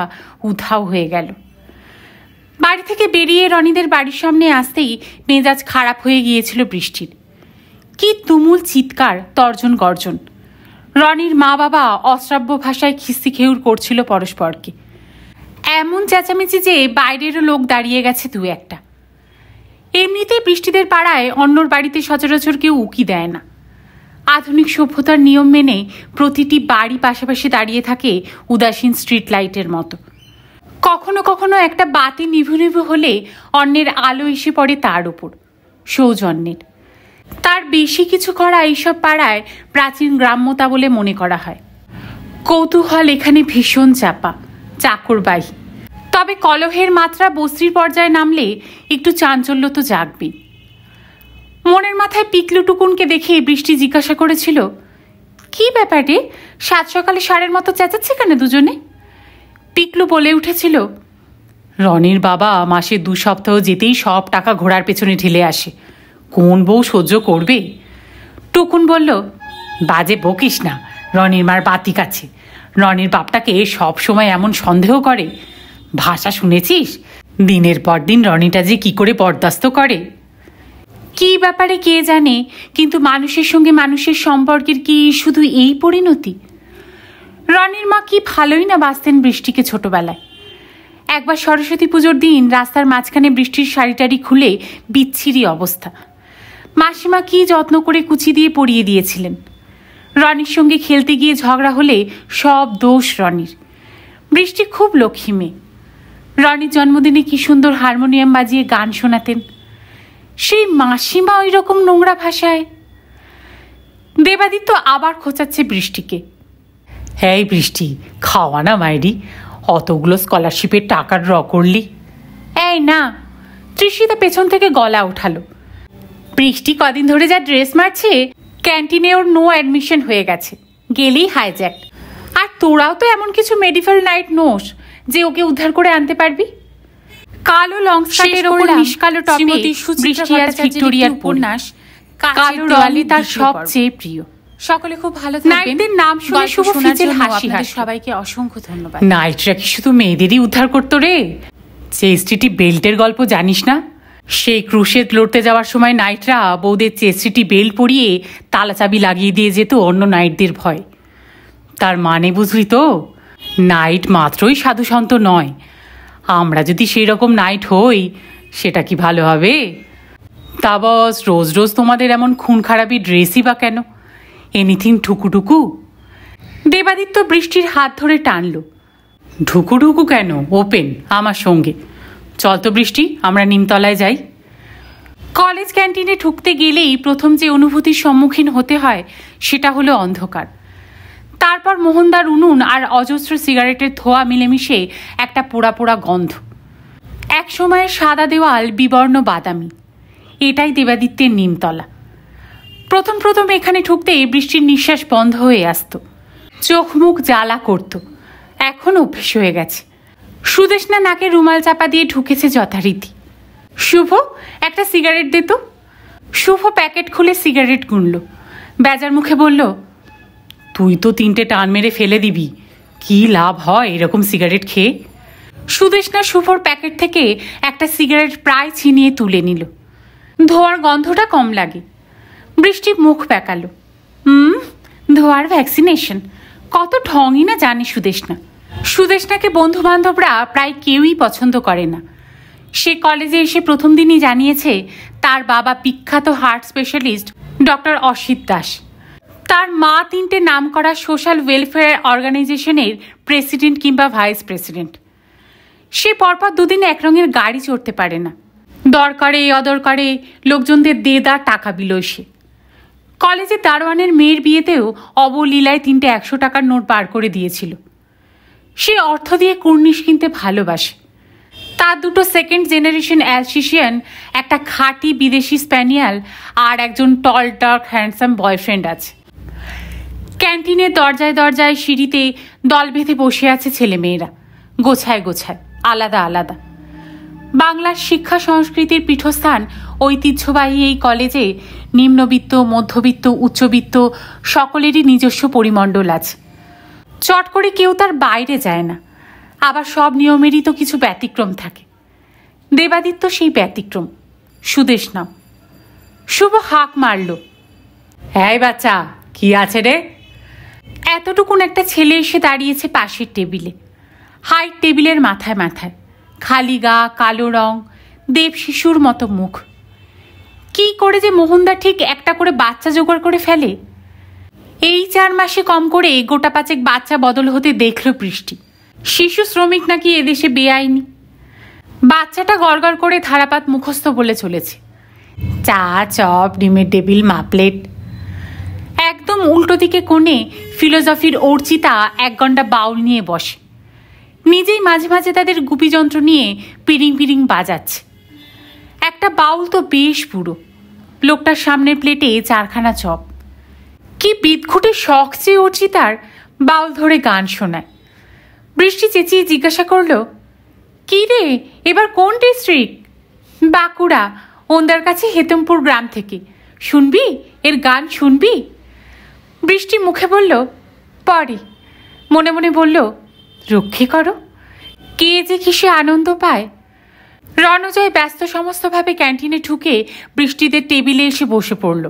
উধাও হয়ে গেল। বাড়ি থেকে বেরিয়ে রনিদের বাড়ির সামনে আসতেই মেজাজ খারাপ হয়ে গিয়েছিল বৃষ্টির। কি তুমুল চিৎকার, তর্জন গর্জন। রনির মা বাবা অশ্রাব্য ভাষায় খিস্তি খেউর করছিল পরস্পরকে। এমন চেঁচামেচি যে বাইরেরও লোক দাঁড়িয়ে গেছে 2-1টা। এমনিতেই বৃষ্টিদের পাড়ায় অন্যর বাড়িতে সচরাচর কেউ উকি দেয় না। আধুনিক সভ্যতার নিয়ম মেনে প্রতিটি বাড়ি পাশাপাশি দাঁড়িয়ে থাকে উদাসীন স্ট্রিট লাইটের মতো। কখনো কখনো একটা বাতি নিভু নিভু হলে অন্যের আলো এসে পড়ে তার উপর, সৌজন্যের। তার বেশি কিছু করা এইসব পাড়ায় প্রাচীন গ্রাম্যতা বলে মনে করা হয়। কৌতূহল এখানে ভীষণ চাপা, চাকরবাহী। তবে কলহের মাত্রা বস্তির পর্যায়ে নামলে একটু চাঞ্চল্য তো জাগবেই। মনের মাথায় পিকলু টুকুনকে দেখে বৃষ্টি জিজ্ঞাসা করেছিল, কি ব্যাপারে সাত সকালে ষাঁড়ের মতো চেঁচাচ্ছে কেন দুজনে? পিকলু বলে উঠেছিল, রনির বাবা মাসে 2 সপ্তাহ যেতেই সব টাকা ঘোড়ার পেছনে ঢেলে আসে, কোন বউ সহ্য করবে? টুকুন বলল, বাজে বকিস না, রনির মার বাতিক আছে। রনির বাপটাকে সব সময় এমন সন্দেহ করে, ভাষা শুনেছিস? দিনের পর দিন রনিটা যে কি করে বরদাস্ত করে। কি ব্যাপারে কে জানে, কিন্তু মানুষের সঙ্গে মানুষের সম্পর্কের কি শুধু এই পরিণতি? রনির মা কি ভালোই না বাঁচতেন বৃষ্টিকে ছোটবেলায়। একবার সরস্বতী পুজোর দিন রাস্তার মাঝখানে বৃষ্টির শাড়িটারি খুলে বিচ্ছিরি অবস্থা। মাসিমা কি যত্ন করে কুচি দিয়ে পরিয়ে দিয়েছিলেন। রনির সঙ্গে খেলতে গিয়ে ঝগড়া হলে সব দোষ রনির। বৃষ্টি খুব লক্ষ্মী মেয়ে। রনির জন্মদিনে কি সুন্দর হারমোনিয়াম বাজিয়ে গান শোনাতেন, সেই মাসিমা ওই রকম নোংরা ভাষায়। দেবাদিত্য আবার খোঁচাচ্ছে বৃষ্টিকে, হ্যাঁ বৃষ্টি, খাওয়া না মায়েরি, অতগুলো স্কলারশিপের টাকা ড্র করলি। এই না, তৃষিতা পেছন থেকে গলা উঠালো। বৃষ্টি কদিন ধরে যা ড্রেস মারছে, ক্যান্টিনে ওর নো অ্যাডমিশন হয়ে গেছে, গেলেই হাইজ্যাক। আর তোরাও তো এমন কিছু মেডিকেল নাইট নোস যে ওকে উদ্ধার করে আনতে পারবি। কালো লং স্কার্টের ওপর মিশকালো টপে বৃষ্টি আজ ভিক্টোরিয়ার উপন্যাস কালো রঙই তার সবচেয়ে প্রিয়। সকলে খুব ভালো থাকবেন। নাইটদের নাম শুনে শুভ ফিচেল হাসি হাসি। সবাইকে অসংখ্য ধন্যবাদ। নাইটরা কি শুধু মেয়েদেরই উদ্ধার করতো রে? চেস্টিটি বেল্টের গল্প জানিস না? সেই ক্রুশেদ লড়তে যাওয়ার সময় নাইটরা বউদের চেস্টিটি বেল্ট পরিয়ে তালাচাবি লাগিয়ে দিয়ে যেত অন্য নাইটদের ভয়। তার মানে বুঝলি তো, নাইট মাত্রই সাধুসন্ত নয়। আমরা যদি সেই রকম নাইট হই, সেটা কি ভালো হবে? তা বস, রোজ রোজ তোমাদের এমন খুন খারাপি ড্রেসই বা কেন? এনিথিং ঠুকুটুকু? দেবাদিত্য বৃষ্টির হাত ধরে টানল। ঢুকুঢুকু কেন, ওপেন আমার সঙ্গে। চল তো বৃষ্টি, আমরা নিমতলায় যাই। কলেজ ক্যান্টিনে ঢুকতে গেলেই প্রথম যে অনুভূতির সম্মুখীন হতে হয় সেটা হলো অন্ধকার। তারপর মোহনদার উনুন আর অজস্র সিগারেটের ধোঁয়া মিলেমিশে একটা পোড়া পোড়া গন্ধ। এক সময়ের সাদা দেওয়াল বিবর্ণ বাদামি। এটাই দেবাদিত্যের নিমতলা। প্রথম প্রথম এখানে ঢুকতে বৃষ্টির নিঃশ্বাস বন্ধ হয়ে আসত, চোখ মুখ জ্বালা করত। এখন অভ্যেস হয়ে গেছে। সুদেষ্ণা নাকে রুমাল চাপা দিয়ে ঢুকেছে যথারীতি। শুভ, একটা সিগারেট দে তো। শুভ প্যাকেট খুলে সিগারেট গুনল, বেজার মুখে বলল, তুই তো 3টে টান মেরে ফেলে দিবি, কি লাভ হয় এরকম সিগারেট খেয়ে? সুদেষ্ণা শুভর প্যাকেট থেকে একটা সিগারেট প্রায় ছিনিয়ে তুলে নিল। ধোঁয়ার গন্ধটা কম লাগে। বৃষ্টি মুখ প্যাকালো। ধোঁয়ার ভ্যাকসিনেশন, কত ঢংই না জানে সুদেষ্ণা। সুদেষ্ণাকে বন্ধু বান্ধবরা প্রায় কেউই পছন্দ করে না। সে কলেজে এসে প্রথম দিনই জানিয়েছে তার বাবা বিখ্যাত heart specialist doctor Asit Das. তার মা 3টে নামকরা সোশ্যাল ওয়েলফেয়ার অর্গানাইজেশনের প্রেসিডেন্ট কিংবা ভাইস প্রেসিডেন্ট। সে পরপর 2 দিন এক রঙের গাড়ি চড়তে পারে না। দরকারে অদরকারে লোকজনদের দেদার টাকা বিলোয় সে। কলেজে দারোয়ানের মেয়ের বিয়েতেও অবলীলায় 3টে 100 টাকার নোট বার করে দিয়েছিল। সে অর্থ দিয়ে কুর্নিশ কিনতে ভালোবাসে। তার 2টো সেকেন্ড জেনারেশন অ্যালসিশিয়ান, একটা খাঁটি বিদেশি স্প্যানিয়াল আর একজন টল ডার্ক হ্যান্ডসাম বয়ফ্রেন্ড আছে। ক্যান্টিনের দরজায় দরজায় সিঁড়িতে দল বেঁধে বসে আছে ছেলেমেয়েরা, গোছায় গোছায়, আলাদা আলাদা। বাংলার শিক্ষা সংস্কৃতির পীঠস্থান ঐতিহ্যবাহী এই কলেজে নিম্নবিত্ত, মধ্যবিত্ত, উচ্চবিত্ত সকলেরই নিজস্ব পরিমণ্ডল আছে। চট করে কেউ তার বাইরে যায় না। আবার সব নিয়মেরই তো কিছু ব্যতিক্রম থাকে। দেবাদিত্য সেই ব্যতিক্রম, সুদেষ্ণা। শুভ হাঁক মারল, হ্যাঁ বাচ্চা, কি আছে রে? এতটুকুন একটা ছেলে এসে দাঁড়িয়েছে পাশের টেবিলে। হাইট টেবিলের মাথায় মাথায়, খালি গা, কালো রং, দেব শিশুর মতো মুখ। কি করে যে মোহনদা ঠিক একটা করে বাচ্চা জোগাড় করে ফেলে। এই 4 মাসে কম করে গোটা 5 বাচ্চা বদল হতে দেখল বৃষ্টি। শিশু শ্রমিক নাকি এদেশে বেআইনি। বাচ্চাটা গড়গড় করে ধারাপাত মুখস্থ বলে চলেছে, চা, চপ, ডিমের টেবিল, মাপলেট। একদম উল্টো দিকে কোণে ফিলোসফির অর্চিতা 1 ঘন্টা বাউল নিয়ে বসে। নিজেই মাঝে মাঝে তাদের গুপিযন্ত্র নিয়ে পিরিং পিরিং বাজাচ্ছে। একটা বাউল তো বেশ পুরো। লোকটার সামনের প্লেটে 4খানা চপ। কি বিদঘুটে শখ চেয়ে অর্চিতার বাউল ধরে গান শোনায়। বৃষ্টি চেঁচিয়ে জিজ্ঞাসা করল, কি রে, এবার কোন ডিস্ট্রিক্ট? বাঁকুড়া, ওন্দার কাছে হেতমপুর গ্রাম থেকে। শুনবি, এর গান শুনবি? বৃষ্টি মুখে বলল, পরে। মনে মনে বলল, রক্ষে করো। কে যে কিসে আনন্দ পায়। রণজয় ব্যস্ত সমস্তভাবে ক্যান্টিনে ঢুকে বৃষ্টিদের টেবিলে এসে বসে পড়ল।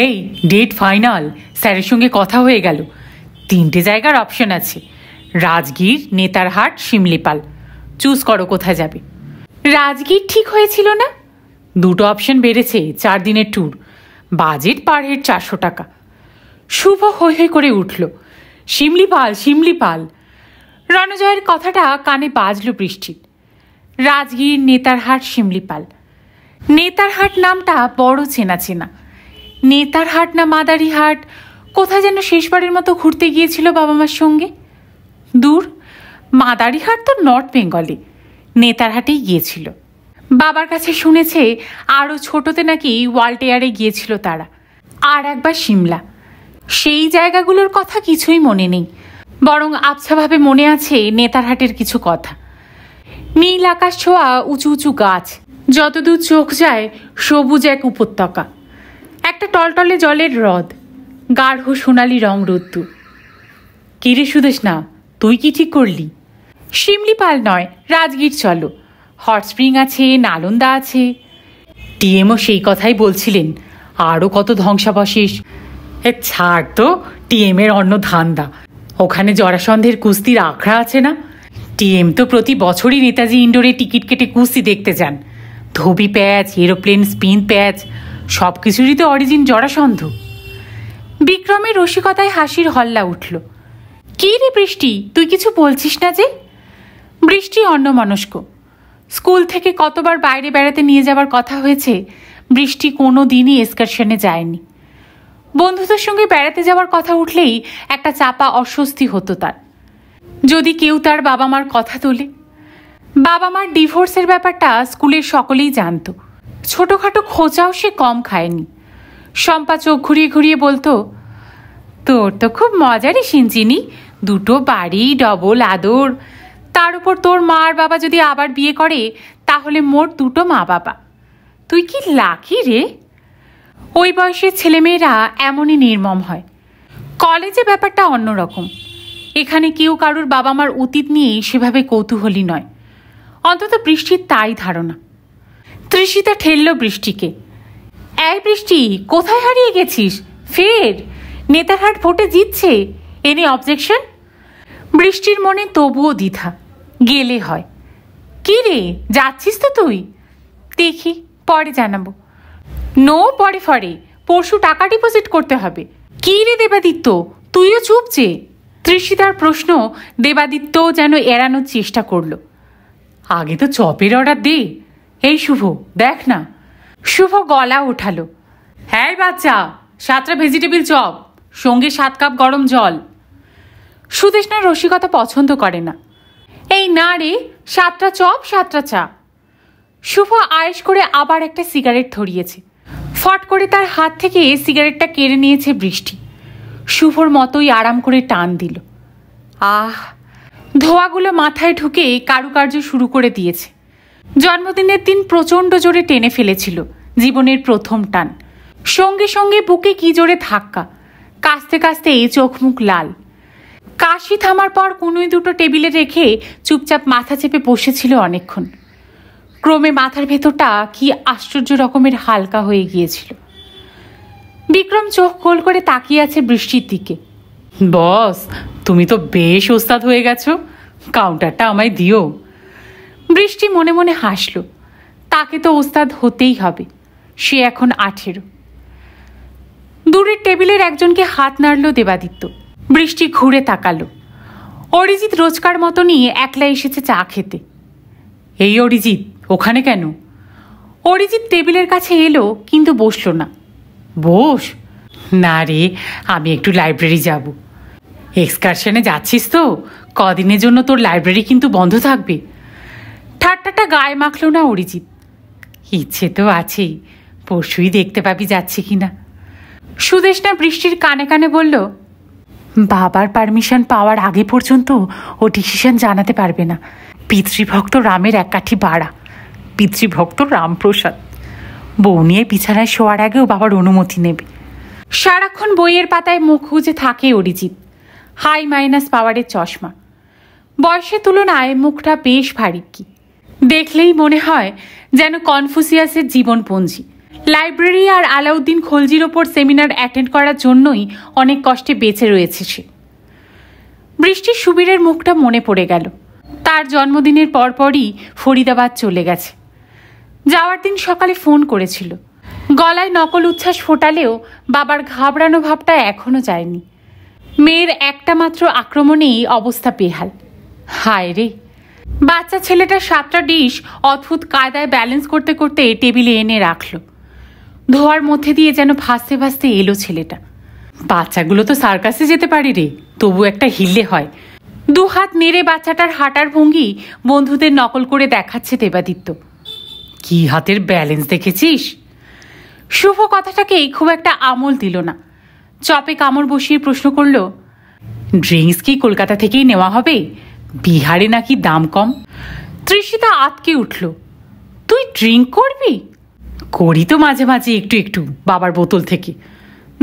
এই ডেট ফাইনাল, স্যারের সঙ্গে কথা হয়ে গেল। 3টে জায়গার অপশন আছে, রাজগীর, নেতারহাট, শিমলিপাল। চুজ করো কোথায় যাবে। রাজগীর ঠিক হয়েছিল না? 2টো অপশন বেড়েছে, 4 দিনের ট্যুর, বাজেট পার হেড 400 টাকা। শুভ হৈ হৈ করে উঠল, শিমলিপাল, শিমলিপাল। রণজয়ের কথাটা কানে বাজল বৃষ্টির। রাজগীর, নেতারহাট, শিমলিপাল। নেতারহাট নামটা বড় চেনা চেনা। নেতারহাট না মাদারিহাট, কোথায় যেন শেষবারের মতো ঘুরতে গিয়েছিল বাবা মার সঙ্গে। দূর, মাদারিহাট তো নর্থ বেঙ্গলে, নেতারহাটেই গিয়েছিল। বাবার কাছে শুনেছে আরও ছোটতে নাকি ওয়ালটেয়ারে গিয়েছিল তারা, আর একবার সিমলা। সেই জায়গাগুলোর কথা কিছুই মনে নেই, বরং আবছাভাবে মনে আছে নেতারহাটের কিছু কথা। নীল আকাশ ছোঁয়া উঁচু উঁচু গাছ, যতদূর চোখ যায় সবুজ এক উপত্যকা, একটা টলটলে জলের হ্রদ, গাঢ় সোনালি রং রোদ্দুর। কিরে সুদেশনা, তুই কি ঠিক করলি? শিমলিপাল নয়, রাজগীর চলো। হট স্প্রিং আছে, নালন্দা আছে। টিএমও সেই কথাই বলছিলেন, আরও কত ধ্বংসাবশেষ। ছাড় তো, টিএমের অন্য ধান্দা। ওখানে জরাসন্ধের কুস্তির আখড়া আছে না? টিএম তো প্রতি বছরই নেতাজি ইন্ডোরে টিকিট কেটে কুস্তি দেখতে যান। ধোবি প্যাচ, এরোপ্লেন স্পিন প্যাচ, সব কিছুরই তো অরিজিন জরাসন্ধ। বিক্রমের রসিকতায় হাসির হল্লা উঠল। কি রে বৃষ্টি, তুই কিছু বলছিস না যে? বৃষ্টি অন্যমনস্ক। স্কুল থেকে কতবার বাইরে বেড়াতে নিয়ে যাবার কথা হয়েছে, বৃষ্টি কোনো দিনই এক্সকারশনে যায়নি। বন্ধুদের সঙ্গে বেড়াতে যাওয়ার কথা উঠলেই একটা চাপা অস্বস্তি হতো তার। যদি কেউ তার বাবা মার কথা তোলে। বাবা মার ডিভোর্সের ব্যাপারটা স্কুলের সকলেই জানত। ছোটোখাটো খোঁচাও সে কম খায়নি। শম্পা চোখ ঘুরিয়ে ঘুরিয়ে বলতো, তোর তো খুব মজারই সিনচিনি, 2টো বাড়ি, ডবল আদর, তার উপর তোর মা আর বাবা যদি আবার বিয়ে করে তাহলে মোট 2টো মা বাবা। তুই কি লাকি রে। ওই বয়সের ছেলেমেয়েরা এমনই নির্মম হয়। কলেজে ব্যাপারটা অন্যরকম। এখানে কেউ কারুর বাবা মার অতীত নিয়ে সেভাবে কৌতূহলী নয়, অন্তত বৃষ্টির তাই ধারণা। তৃষিতা ঠেলল বৃষ্টিকে। এই বৃষ্টি, কোথায় হারিয়ে গেছিস? ফের নেতারহাট ভোটে জিতছে, এনে অবজেকশন। বৃষ্টির মনে তবুও দ্বিধা, গেলে হয়। কি রে, যাচ্ছিস তো তুই? দেখি, পরে জানাবো। নো পরে ফরে, পরশু টাকা ডিপোজিট করতে হবে। কি রে দেবাদিত্য, তুইও চুপছে। তৃষিতার প্রশ্ন দেবাদিত্য যেন এড়ানোর চেষ্টা করল। আগে তো চপের অর্ডার দে। এই শুভ, দেখ না। শুভ গলা ওঠালো। হ্যাঁ বাচ্চা, 7টা ভেজিটেবিল চপ, সঙ্গে 7 কাপ গরম জল। সুদেশনা রসিকতা পছন্দ করে না। এই না রে, 7টা চপ, 7টা চা। শুভ আয়েশ করে আবার একটা সিগারেট ধরিয়েছে। ফট করে তার হাত থেকে সিগারেটটা কেড়ে নিয়েছে বৃষ্টি। শুভর মতোই আরাম করে টান দিল। আহ, ধোঁয়াগুলো মাথায় ঢুকে কারুকার্য শুরু করে দিয়েছে। জন্মদিনের দিন প্রচণ্ড জোরে টেনে ফেলেছিল, জীবনের প্রথম টান। সঙ্গে সঙ্গে বুকে কি জোরে ধাক্কা, কাশতে কাশতে চোখ মুখ লাল। কাশি থামার পর কুনুই 2টো টেবিলে রেখে চুপচাপ মাথা চেপে বসেছিল অনেকক্ষণ। ক্রমে মাথার ভেতরটা কি আশ্চর্য রকমের হালকা হয়ে গিয়েছিল। বিক্রম চোখ গোল করে তাকিয়ে আছে বৃষ্টির দিকে। বস, তুমি তো বেশ ওস্তাদ হয়ে গেছো, কাউন্টারটা আমায় দিও। বৃষ্টি মনে মনে হাসল। তাকে তো ওস্তাদ হতেই হবে, সে এখন 18। দূরের টেবিলের একজনকে হাত নাড়ল দেবাদিত্য। বৃষ্টি ঘুরে তাকালো। অরিজিৎ রোজকার মতনই একলা এসেছে চা খেতে। এই অরিজিৎ, ওখানে কেন? অরিজিৎ টেবিলের কাছে এলো, কিন্তু বসল না। বস না রে, আমি একটু লাইব্রেরি যাব। এক্সকারশনে যাচ্ছিস তো, কদিনের জন্য তোর লাইব্রেরি কিন্তু বন্ধ থাকবে। ঠাট্টাটা গায়ে মাখল না অরিজিৎ। ইচ্ছে তো আছেই, পরশুই দেখতে পাবি যাচ্ছে কিনা। সুদেষ্ণা বৃষ্টির কানে কানে বলল, বাবার পারমিশন পাওয়ার আগে পর্যন্ত ও ডিসিশন জানাতে পারবে না। পিতৃভক্ত রামের এক কাঠি বাড়া, পিতৃভক্ত রামপ্রসাদ। বউ নিয়ে বিছানায় শোয়ার আগেও বাবার অনুমতি নেবে। সারাক্ষণ বইয়ের পাতায় মুখ গুজে থাকে অরিজিৎ, হাই মাইনাস পাওয়ারের চশমা। বয়সের তুলনায় মুখটা বেশ ভারী, কি দেখলেই মনে হয় যেন কনফুসিয়াসের জীবনপঞ্জি। লাইব্রেরি আর আলাউদ্দিন খলজির ওপর সেমিনার অ্যাটেন্ড করার জন্যই অনেক কষ্টে বেঁচে রয়েছে সে। বৃষ্টির সুবীরের মুখটা মনে পড়ে গেল। তার জন্মদিনের পরপরই ফরিদাবাদ চলে গেছে। যাওয়ার দিন সকালে ফোন করেছিল, গলায় নকল উচ্ছ্বাস ফোটালেও বাবার ঘাবড়ানো ভাবটা এখনো যায়নি। মেয়ের একটা মাত্র আক্রমণেই অবস্থা বেহাল। হায় রে, বাচ্চা ছেলেটা 7টা ডিশ অদ্ভুত কায়দায় ব্যালেন্স করতে করতে টেবিলে এনে রাখলো। ধোয়ার মধ্যে দিয়ে যেন ভাসতে ভাসতে এলো ছেলেটা। বাচ্চাগুলো তো সার্কাসে যেতে পারে রে, তবু একটা হিললে হয়। 2 হাত নেড়ে বাচ্চাটার হাঁটার ভঙ্গি বন্ধুদের নকল করে দেখাচ্ছে দেবাদিত্য। কি হাতের ব্যালেন্স দেখেছিস? শুভ কথাটাকে খুব একটা আমল দিল না। চপে কামড় বসিয়ে প্রশ্ন করল, ড্রিঙ্কস কি কলকাতা থেকেই নেওয়া হবে? বিহারে নাকি দাম কম। তৃষিতা আতকে উঠল, তুই ড্রিঙ্ক করবি? করি তো মাঝে মাঝে একটু একটু, বাবার বোতল থেকে।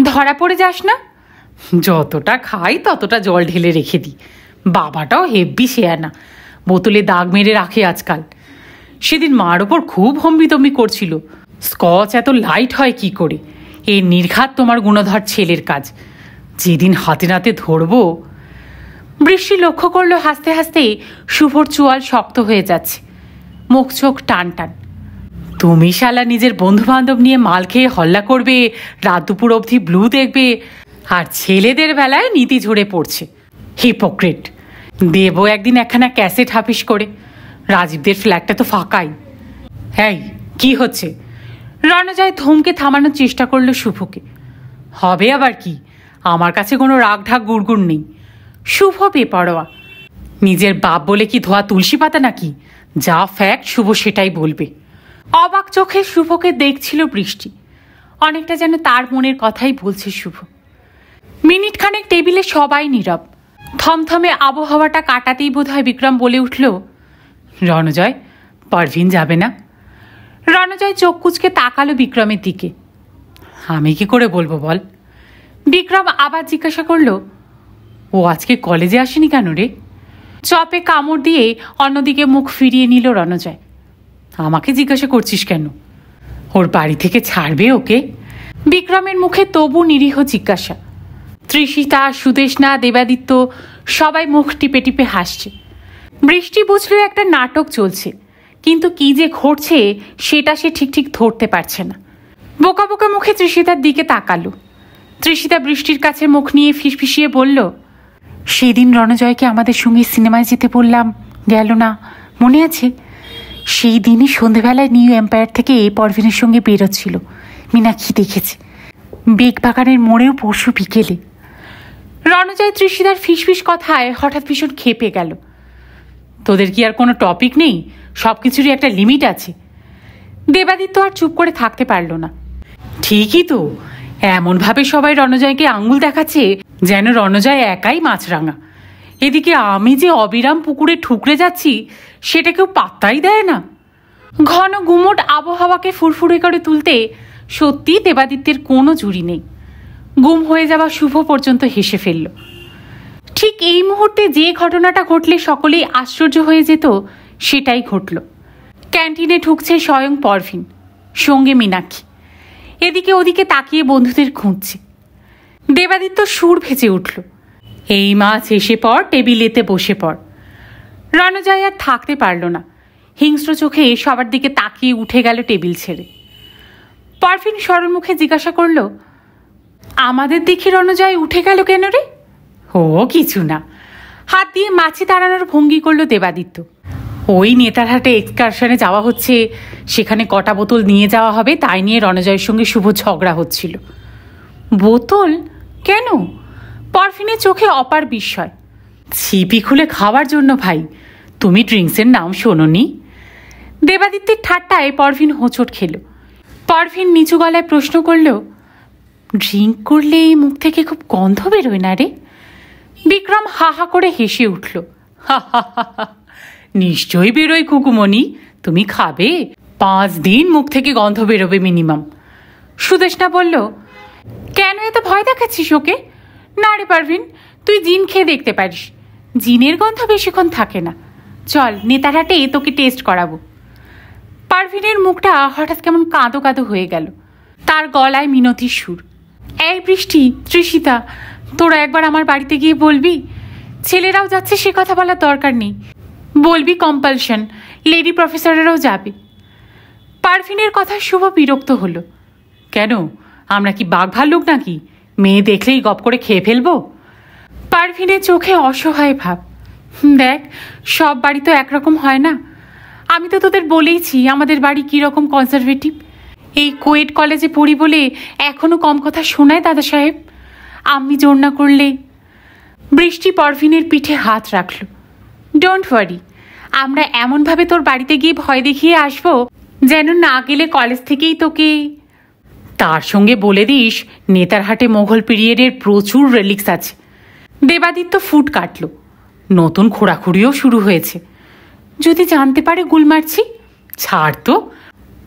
ধরা পড়ে যাস না? যতটা খাই ততটা জল ঢেলে রেখে দিই। বাবাটাও হেব্বি শেয়ার না, বোতলে দাগ মেরে রাখে আজকাল। সেদিন মার ওপর খুব হম্বিতম্বি করছিল, স্কচ এত লাইট হয় কি করে? এই নির্ঘাত তোমার গুণধর ছেলের কাজ। যেদিন হাতে নাতে ধরবো। বৃষ্টি লক্ষ্য করলো হাসতে হাসতে শুভর চোয়াল শক্ত হয়ে যাচ্ছে, মুখ চোখ টান টান। তুমি শালা নিজের বন্ধু বান্ধব নিয়ে মাল খেয়ে হল্লা করবে, রাত দুপুর অবধি ব্লু দেখবে, আর ছেলেদের বেলায় নীতি ঝরে পড়ছে। হিপোক্রেট। দেবো একদিন একখানা ক্যাসেট হাফিস করে। রাজীবদের ফ্ল্যাটটা তো ফাঁকাই। এই কি হচ্ছে? রণজয় ধমকে থামানোর চেষ্টা করলো শুভকে। হবে আবার কি, আমার কাছে কোনো রাগ ঢাক গুড়গুড় নেই। শুভ বেপরোয়া। নিজের বাপ বলে কি ধোয়া তুলসী পাতা নাকি? যা ফ্যাক্ট শুভ সেটাই বলবে। অবাক চোখে শুভকে দেখছিল বৃষ্টি, অনেকটা যেন তার মনের কথাই বলছে শুভ। মিনিট খানেক টেবিলে সবাই নীরব। থমথমে আবহাওয়াটা কাটাতেই বোধহয় বিক্রম বলে উঠল, রণজয়, পারভিন যাবে না? রণজয় চোখ কুচকে তাকালো বিক্রমের দিকে। আমি কি করে বলবো বল? বিক্রম আবার জিজ্ঞাসা করল, ও আজকে কলেজে আসেনি কেন রে? চপে কামড় দিয়ে অন্যদিকে মুখ ফিরিয়ে নিল রণজয়। আমাকে জিজ্ঞাসা করছিস কেন? ওর বাড়ি থেকে ছাড়বে ওকে? বিক্রমের মুখে তবু নিরীহ জিজ্ঞাসা। তৃষিতা, সুদেষ্ণা, দেবাদিত্য সবাই মুখ টিপে টিপে হাসছে। বৃষ্টি বুঝলো একটা নাটক চলছে, কিন্তু কি যে ঘটছে সেটা সে ঠিক ঠিক ধরতে পারছে না। বোকা বোকা মুখে তৃষিতার দিকে তাকালো। তৃষিতা বৃষ্টির কাছে মুখ নিয়ে ফিসফিসিয়ে বলল, সেদিন রণজয়কে আমাদের সঙ্গে সিনেমায় যেতে বললাম, গেল না, মনে আছে? সেই দিনই সন্ধেবেলায় নিউ এম্পায়ার থেকে পরভিনের সঙ্গে বেরোচ্ছিল, মীনাক্ষী দেখেছে। বেগবাগানের মোড়েও পরশু বিকেলে। রণজয় তৃষিতার ফিসফিস কথায় হঠাৎ ভীষণ খেপে গেল। তোদের কি আর কোনো টপিক নেই? সব কিছুরই একটা লিমিট আছে। দেবাদিত্য আর চুপ করে থাকতে পারল না। ঠিকই তো, এমনভাবে সবাই রণজয়কে আঙ্গুল দেখাচ্ছে যেন রণজয় একাই মাছরাঙা। এদিকে আমি যে অবিরাম পুকুরে ঠুকরে যাচ্ছি সেটা কেউ পাত্তাই দেয় না। ঘন গুমট আবহাওয়াকে ফুরফুরে করে তুলতে সত্যি দেবাদিত্যের কোনো জুড়ি নেই। গুম হয়ে যাওয়া শুভ পর্যন্ত হেসে ফেলল। ঠিক এই মুহূর্তে যে ঘটনাটা ঘটলে সকলেই আশ্চর্য হয়ে যেত সেটাই ঘটল। ক্যান্টিনে ঢুকছে স্বয়ং পরভিন, সঙ্গে মীনাক্ষী। এদিকে ওদিকে তাকিয়ে বন্ধুদের খুঁজছে। দেবাদিত্য সুর ভেজে উঠল, এই মাছ এসে পড়, টেবিলেতে বসে পড়। রণজয় আর থাকতে পারল না, হিংস্র চোখে সবার দিকে তাকিয়ে উঠে গেল টেবিল ছেড়ে। পরভিন সরল মুখে জিজ্ঞাসা করল, আমাদের দেখে রণজয় উঠে গেল কেন রে? ও কিছু না। হাত দিয়ে মাছি তাড়ানোর ভঙ্গি করলো দেবাদিত্য। ওই নেতারহাটে এক্সকারশনে যাওয়া হচ্ছে, সেখানে কটা বোতল নিয়ে যাওয়া হবে তাই নিয়ে রণজয়ের সঙ্গে শুভ ঝগড়া হচ্ছিল। বোতল কেন? পরভিনের চোখে অপার বিস্ময়। ছিপি খুলে খাওয়ার জন্য ভাই, তুমি ড্রিঙ্কসের নাম শোনোনি? দেবাদিত্যের ঠাট্টায় পরভিন হোঁচট খেল। পরভিন নিচু গলায় প্রশ্ন করল, ড্রিঙ্ক করলে মুখ থেকে খুব গন্ধ বেরোয় না রে? বিক্রম হা হা করে হেসে উঠল। নিশ্চয়ই বেরোয় কুকুমণি, তুমি খাবে? 5 দিন মুখ থেকে গন্ধ বেরোবে মিনিমাম। সুদেষ্ণা বলল, কেন এত ভয় দেখাচ্ছিস ওকে? না রে পারভিন, তুই জিন খেয়ে দেখতে পারিস, জিনের গন্ধ বেশিক্ষণ থাকে না। চল নেতারহাটে তোকে টেস্ট করাবো। পারভিনের মুখটা হঠাৎ কেমন কাঁদো কাঁদো হয়ে গেল। তার গলায় মিনতির সুর। এই বৃষ্টি, তৃষিতা, তোরা একবার আমার বাড়িতে গিয়ে বলবি, ছেলেরাও যাচ্ছে সে কথা বলার দরকার নেই, বলবি কম্পালশন, লেডি প্রফেসরেরাও যাবে। পারভিনের কথা শুভ বিরক্ত হলো। কেন, আমরা কি বাঘ ভাল্লুক নাকি? মেয়ে দেখলেই গপ করে খেয়ে ফেলবো? পারভিনের চোখে অসহায় ভাব। দেখ, সব বাড়ি তো একরকম হয় না। আমি তো তোদের বলেইছি আমাদের বাড়ি কীরকম কনজারভেটিভ। এই কোয়েট কলেজে পড়ি বলে এখনও কম কথা শোনায় দাদা সাহেব। আমি জোর না করলে। বৃষ্টি পারভিনের পিঠে হাত রাখল। ডোন্ট ওয়ারি, আমরা এমনভাবে তোর বাড়িতে গিয়ে ভয় দেখিয়ে আসবো যেন না গেলে কলেজ থেকেই তোকে। তার সঙ্গে বলে দিস নেতারহাটে মোগল পিরিয়ডের প্রচুর রেলিক্স আছে। দেবাদিত্য ফুট কাটল। নতুন খোঁড়াখুড়িও শুরু হয়েছে। যদি জানতে পারে গুল মারছি? ছাড় তো,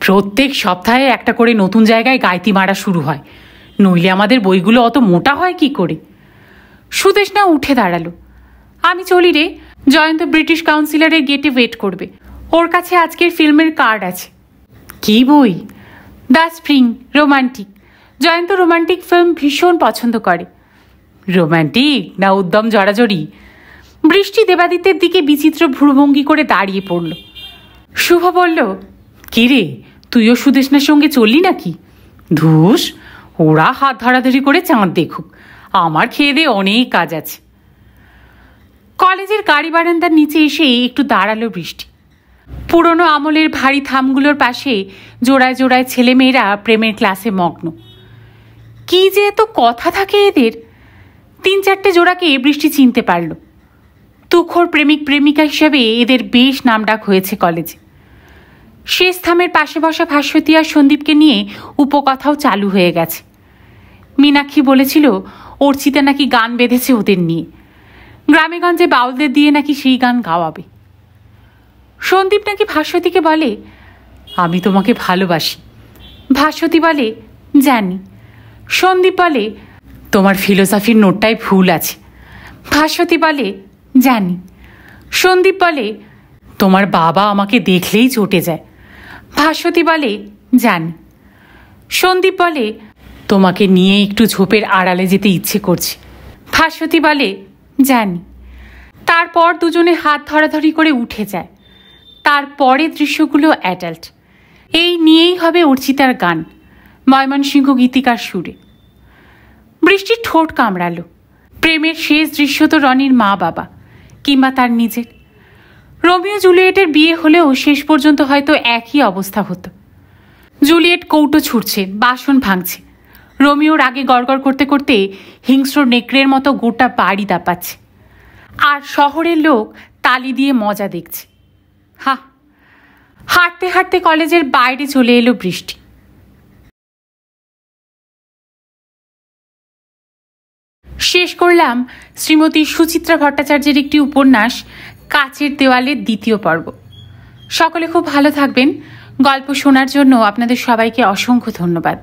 প্রত্যেক সপ্তাহে একটা করে নতুন জায়গায় গাইতি মারা শুরু হয়, নইলে আমাদের বইগুলো অত মোটা হয় কি করে? সুদেষ্ণা উঠে দাঁড়ালো। আমি চলি রে, জয়ন্ত ব্রিটিশ কাউন্সিলরের গেটে ওয়েট করবে। ওর কাছে আজকের ফিল্মের কার্ড আছে। কি বই? The spring, romantic. Jayanta romantic film ভীষণ পছন্দ করে। রোমান্টিক না উদ্যম জড়াজড়ি? বৃষ্টি দেবাদিত্যের দিকে বিচিত্র ভ্রুভঙ্গি করে দাঁড়িয়ে পড়ল। শুভ বলল, কি রে, তুইও সুদেষ্ণার সঙ্গে চললি নাকি? ধুস, ওরা হাত ধরাধরি করে চাঁদ দেখুক, আমার খেয়ে দিয়ে অনেক কাজ আছে। কলেজের গাড়ি বারান্দার নিচে এসে একটু দাঁড়ালো বৃষ্টি। পুরনো আমলের ভারী থামগুলোর পাশে জোড়ায় জোড়ায় ছেলেমেয়েরা প্রেমের ক্লাসে মগ্ন। কি যে এত কথা থাকে এদের! 3-4টে জোড়াকে বৃষ্টি চিনতে পারল। তুখোর প্রেমিক প্রেমিকা হিসাবে এদের বেশ নামডাক হয়েছে কলেজে। শেষ থামের পাশে বসা ভাস্বতী আর সন্দীপকে নিয়ে উপকথাও চালু হয়ে গেছে। মীনাক্ষী বলেছিল অর্চিতা নাকি গান বেঁধেছে ওদের নিয়ে, গ্রামেগঞ্জে বাউলদের দিয়ে নাকি সেই গান গাওয়াবে। সন্দীপ নাকি ভাস্বতীকে বলে, আমি তোমাকে ভালোবাসি। ভাস্বতী বলে, জানি। সন্দীপ বলে, তোমার ফিলোসফির নোটটায় ভুল আছে। ভাস্বতী বলে, জানি। সন্দীপ বলে, তোমার বাবা আমাকে দেখলেই চটে যায়। ভাস্বতী বলে, জানি। সন্দীপ বলে, তোমাকে নিয়ে একটু ঝোপের আড়ালে যেতে ইচ্ছে করছে। ভাস্বতী বলে, জানি। তারপর দুজনে হাত ধরাধরি করে উঠে যায়। তারপরে দৃশ্যগুলো অ্যাডাল্ট। এই নিয়েই হবে অর্চিতার গান, ময়মনসিংহ গীতিকার সুরে। বৃষ্টির ঠোঁট কামড়ালো। প্রেমের শেষ দৃশ্য তো রনির মা বাবা কিংবা তার নিজের। রোমিও জুলিয়েটের বিয়ে হলেও শেষ পর্যন্ত হয়তো একই অবস্থা হতো। জুলিয়েট কৌটো ছুটছে, বাসন ভাঙছে। রোমিওর আগে গড়গড় করতে করতে হিংস্র নেকড়ের মতো গোটা বাড়ি দাপাচ্ছে। আর শহরের লোক তালি দিয়ে মজা দেখছে। হাঁটতে হাঁটতে কলেজের বাইরে চলে এলো বৃষ্টি। শেষ করলাম শ্রীমতী সুচিত্রা ভট্টাচার্যের একটি উপন্যাস কাচের দেওয়ালের 2য় পর্ব। সকলে খুব ভালো থাকবেন। গল্প শোনার জন্য আপনাদের সবাইকে অসংখ্য ধন্যবাদ।